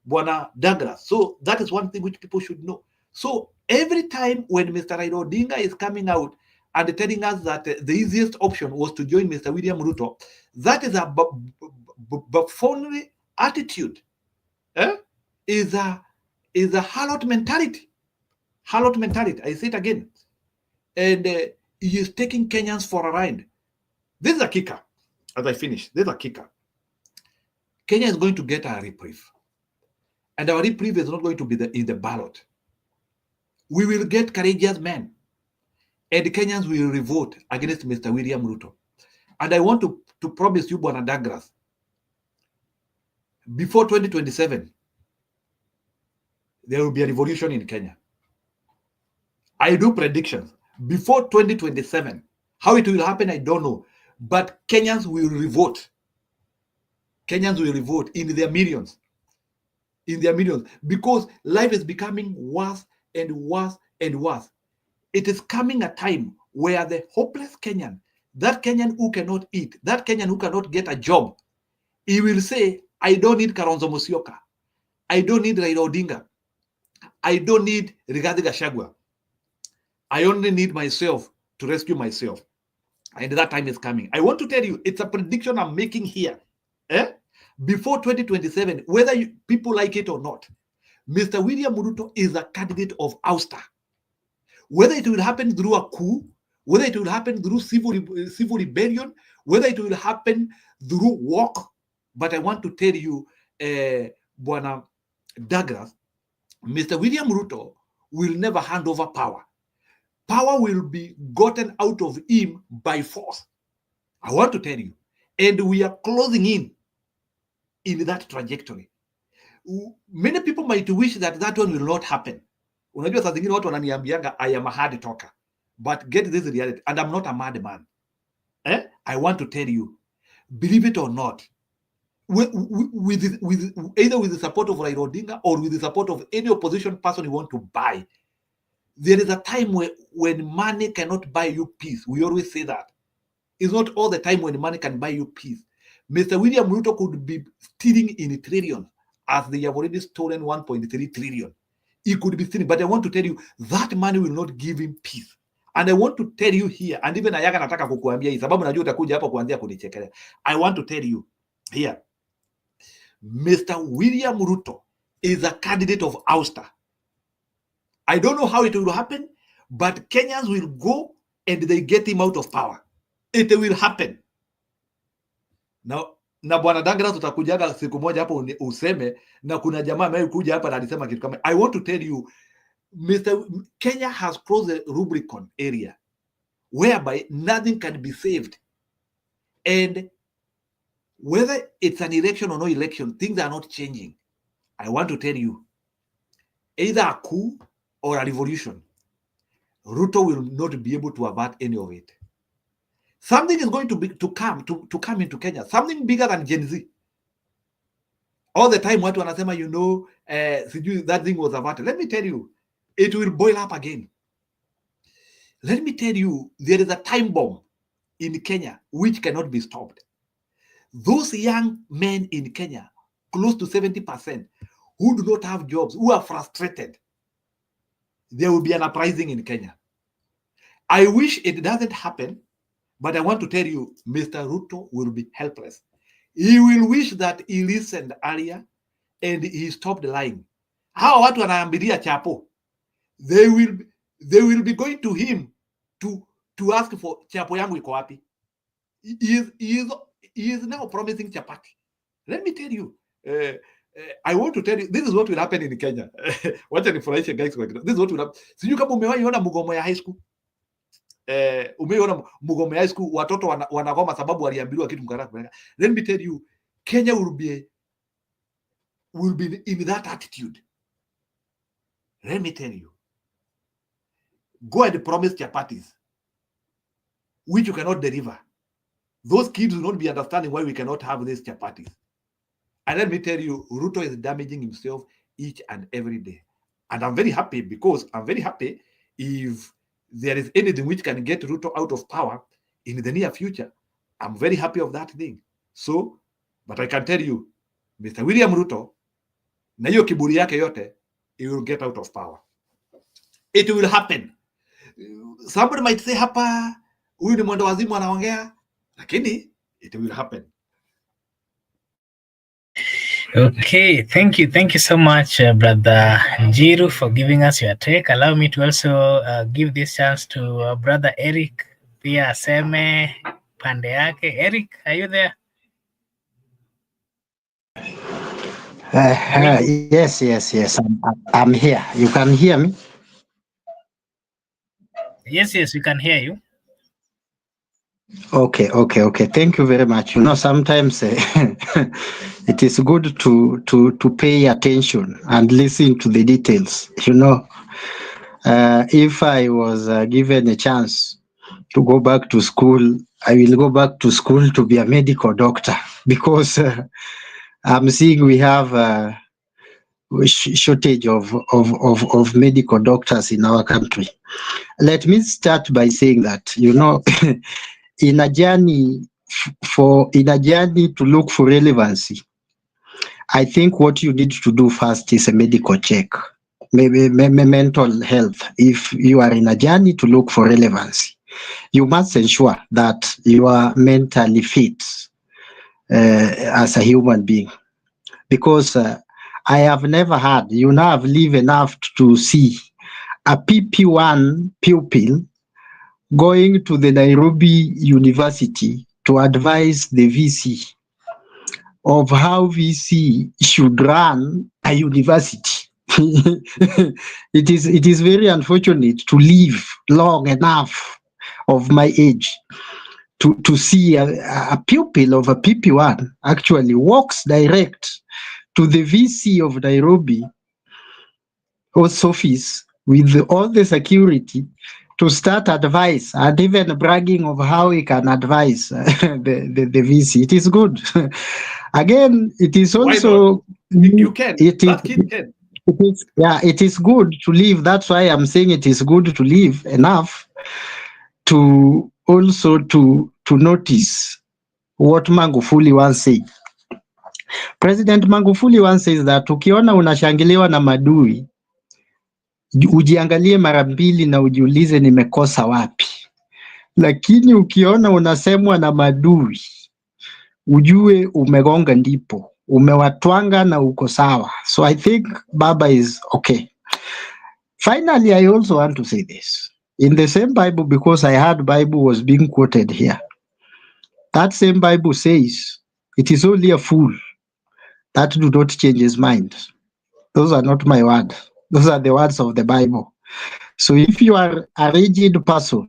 Bwana Douglas. So that is one thing which people should know. So every time when Mr. Raila Odinga is coming out and telling us that the easiest option was to join Mr. William Ruto, that is a buffoonery attitude. Is a harlot mentality. Harlot mentality. I say it again. And he is taking Kenyans for a ride. This is a kicker. As I finish, this is a kicker. Kenya is going to get a reprieve. And our reprieve is not going to be in the ballot. We will get courageous men. And Kenyans will revolt against Mr. William Ruto. And I want to to promise you, Bwana Douglas, before 2027, there will be a revolution in Kenya. I do predictions. Before 2027, how it will happen, I don't know. But Kenyans will revolt. Kenyans will revolt in their millions. In their millions. Because life is becoming worse and worse and worse. It is coming a time where the hopeless Kenyan, that Kenyan who cannot eat, that Kenyan who cannot get a job, he will say, I don't need Kalonzo Musyoka. I don't need Raila Odinga. I don't need Rigathi Gachagua. I only need myself to rescue myself. And that time is coming. I want to tell you, it's a prediction I'm making here. Before 2027, whether people like it or not, Mr. William Ruto is a candidate of ouster. Whether it will happen through a coup, whether it will happen through civil rebellion, whether it will happen through walk. But I want to tell you, Bwana Douglas, Mr. William Ruto will never hand over power. Power will be gotten out of him by force. I want to tell you. And we are closing in that trajectory. Many people might wish that one will not happen. Unajua saa zingine watu wananiambianga I am a hard talker. But get this reality. And I'm not a mad man. I want to tell you, believe it or not, either with the support of Raila Odinga or with the support of any opposition person you want to buy, there is a time when money cannot buy you peace. We always say that. It's not all the time when money can buy you peace. Mr. William Ruto could be stealing in trillions, as they have already stolen 1.3 trillion. He could be stealing, but I want to tell you, that money will not give him peace. And I want to tell you here, and even Ayaga nataka kukuambia hii, sababu najua utakuja hapa kuanzia kunichekelea. I want to tell you here, Mr. William Ruto is a candidate of ouster. I don't know how it will happen, but Kenyans will go and they get him out of power. It will happen. Now, na Bwana Douglas utakujaga siku moja hapo useme, na kuna jamaa amekuja hapa na alisema kitu kama, I want to tell you, Kenya has crossed the Rubicon area whereby nothing can be saved. And whether it's an election or no election, things are not changing. I want to tell you, either a coup or a revolution, Ruto will not be able to avert any of it. Something is going to come into Kenya, something bigger than Gen Z. All the time, watu wanasema, that thing was averted. Let me tell you, it will boil up again. Let me tell you, there is a time bomb in Kenya which cannot be stopped. Those young men in Kenya, close to 70%, who do not have jobs, who are frustrated, there will be an uprising in Kenya. I wish it doesn't happen, but I want to tell you, Mr. Ruto will be helpless. He will wish that he listened earlier and he stopped lying. How watu wanaambiria chapo? They will be going to him to ask for chapo yangu iko wapi. He is now promising chapati. Let me tell you, I want to tell you, this is what will happen in Kenya. Wacha nifurahishe guys. This is what will happen. Sijui kama umewahi ona mgomo ya high school. Umeona mgomo ya high school, watoto wanagoma sababu waliambiwa kitu mkaraka. Let me tell you, Kenya will be in that attitude. Let me tell you, go and promise chapatis, which you cannot deliver. Those kids will not be understanding why we cannot have these chapatis. And let me tell you, Ruto is damaging himself each and every day. And I'm very happy, because I'm very happy if there is anything which can get Ruto out of power in the near future. I'm very happy of that thing. So, but I can tell you, Mr. William Ruto, na hiyo kiburi yake yote, he will get out of power. It will happen. Somebody might say, hapa, huyu ni mwendo wazimu anaongea, lakini it will happen. Okay, thank you so much, Brother Njiru, for giving us your take. Allow me to also give this chance to Brother Eric pia aseme pande yake. Eric, are you there? Yes. I'm here. You can hear me? Yes, we can hear you. Okay. Thank you very much. You know, sometimes it is good to pay attention and listen to the details. You know, if I was given a chance to go back to school, I will go back to school to be a medical doctor because I'm seeing we have a shortage of medical doctors in our country. Let me start by saying that, you know, in a journey to look for relevancy, I think what you need to do first is a medical check, maybe mental health. If you are in a journey to look for relevancy, you must ensure that you are mentally fit as a human being. Because I have never had, you know, I've lived enough to see a PP1 pupil going to the Nairobi University to advise the VC of how VC should run a university. It is very unfortunate to live long enough of my age to see a pupil of a PP1 actually walks direct to the VC of Nairobi office with all the security to start advice and even bragging of how he can advise the VC. It is good. Again, it is also you can. That kid can. It is good to live. That's why I'm saying it is good to live enough to also to notice what Magufuli once said. President Magufuli once says that ukiona unashangiliwa na madui, ujiangalie mara mbili na ujiulize nimekosa wapi. Lakini ukiona unasemwa na madui, ujue umegonga ndipo, umewatwanga na uko sawa. So I think Baba is okay. Finally, I also want to say this. In the same Bible, because I heard Bible was being quoted here, that same Bible says, it is only a fool that do not change his mind. Those are not my words. Those are the words of the Bible. So if you are a rigid person,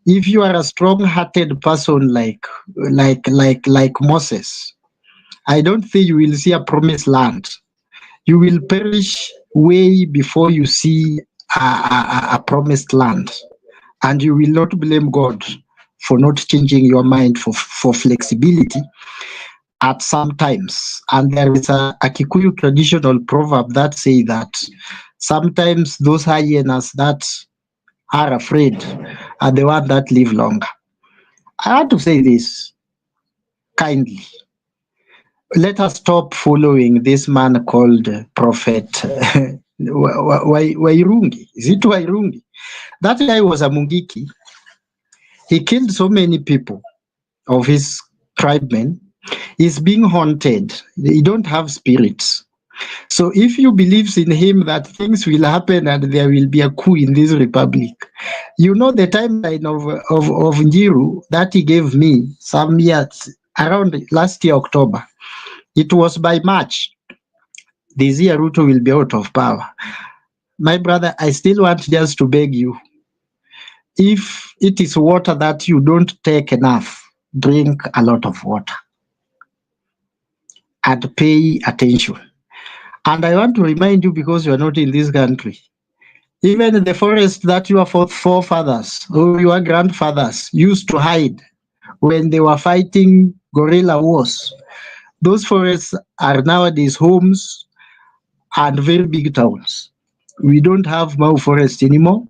if you are a strong-hearted person like Moses, I don't think you will see a promised land. You will perish way before you see a promised land. And you will not blame God for not changing your mind for flexibility at some times. And there is a Kikuyu traditional proverb that say that sometimes those hyenas that are afraid are the ones that live longer. I want to say this kindly. Let us stop following this man called Prophet Wairungi. Is it Wairungi? That guy was a Mungiki. He killed so many people of his tribemen. He's being haunted. They don't have spirits. So if you believe in him that things will happen and there will be a coup in this republic, you know the timeline of Nyiro that he gave me some years around last year October. It was by March this year Ruto will be out of power. My brother, I still want just to beg you, if it is water that you don't take enough, drink a lot of water and pay attention. And I want to remind you, because you are not in this country, even the forest that your forefathers or your grandfathers used to hide when they were fighting guerrilla wars, those forests are nowadays homes and very big towns. We don't have Mau forest anymore.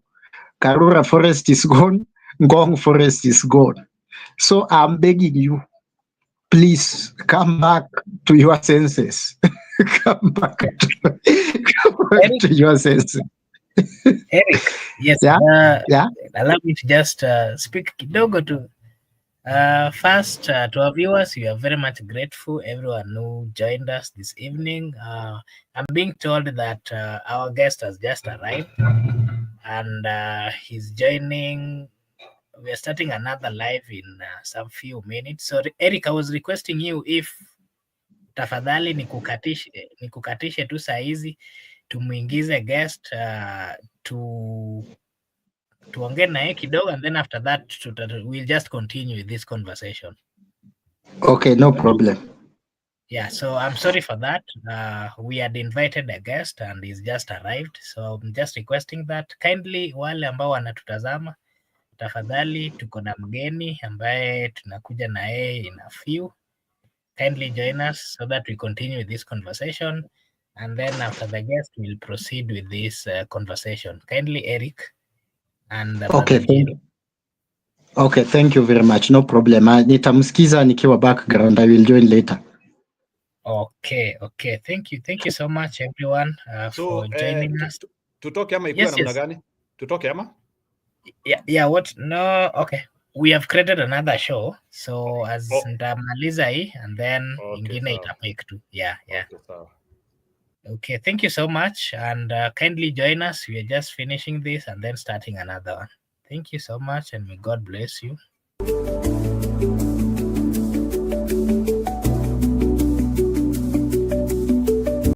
Karura forest is gone. Ngong forest is gone. So I'm begging you, please come back to your senses. Come back to your senses. Eric, yes. Allow me to just speak kidogo to first to our viewers. We are very much grateful, everyone who joined us this evening. I'm being told that our guest has just arrived and he's joining. We are starting another live in some few minutes. So Eric, I was requesting you if tafadhali nikukatishe tu saa hizi tumuingize guest tuongee naye kidogo, and then after that we'll just continue with this conversation. Okay, no problem. Yeah, so I'm sorry for that. We had invited a guest and he's just arrived, so I'm just requesting that kindly wale ambao wanatutazama, tafadhali tuko na mgeni ambaye tunakuja na yeye in a few. Kindly join us so that we continue with this conversation, and then after the guest we'll proceed with this conversation. Kindly Eric and Okay, Brother okay, thank you very much. No problem. Nitamsikiza nikiwa background. I will join later. Okay, thank you so much everyone for joining us. Tutoke ama ikuwe namna gani? Tutoke ama? Yeah, what? No, okay. We have created another show, so as ndamaliza hii and then ingine itapake tu. Yeah. Okay, thank you so much, and kindly join us. We are just finishing this and then starting another one. Thank you so much, and may God bless you.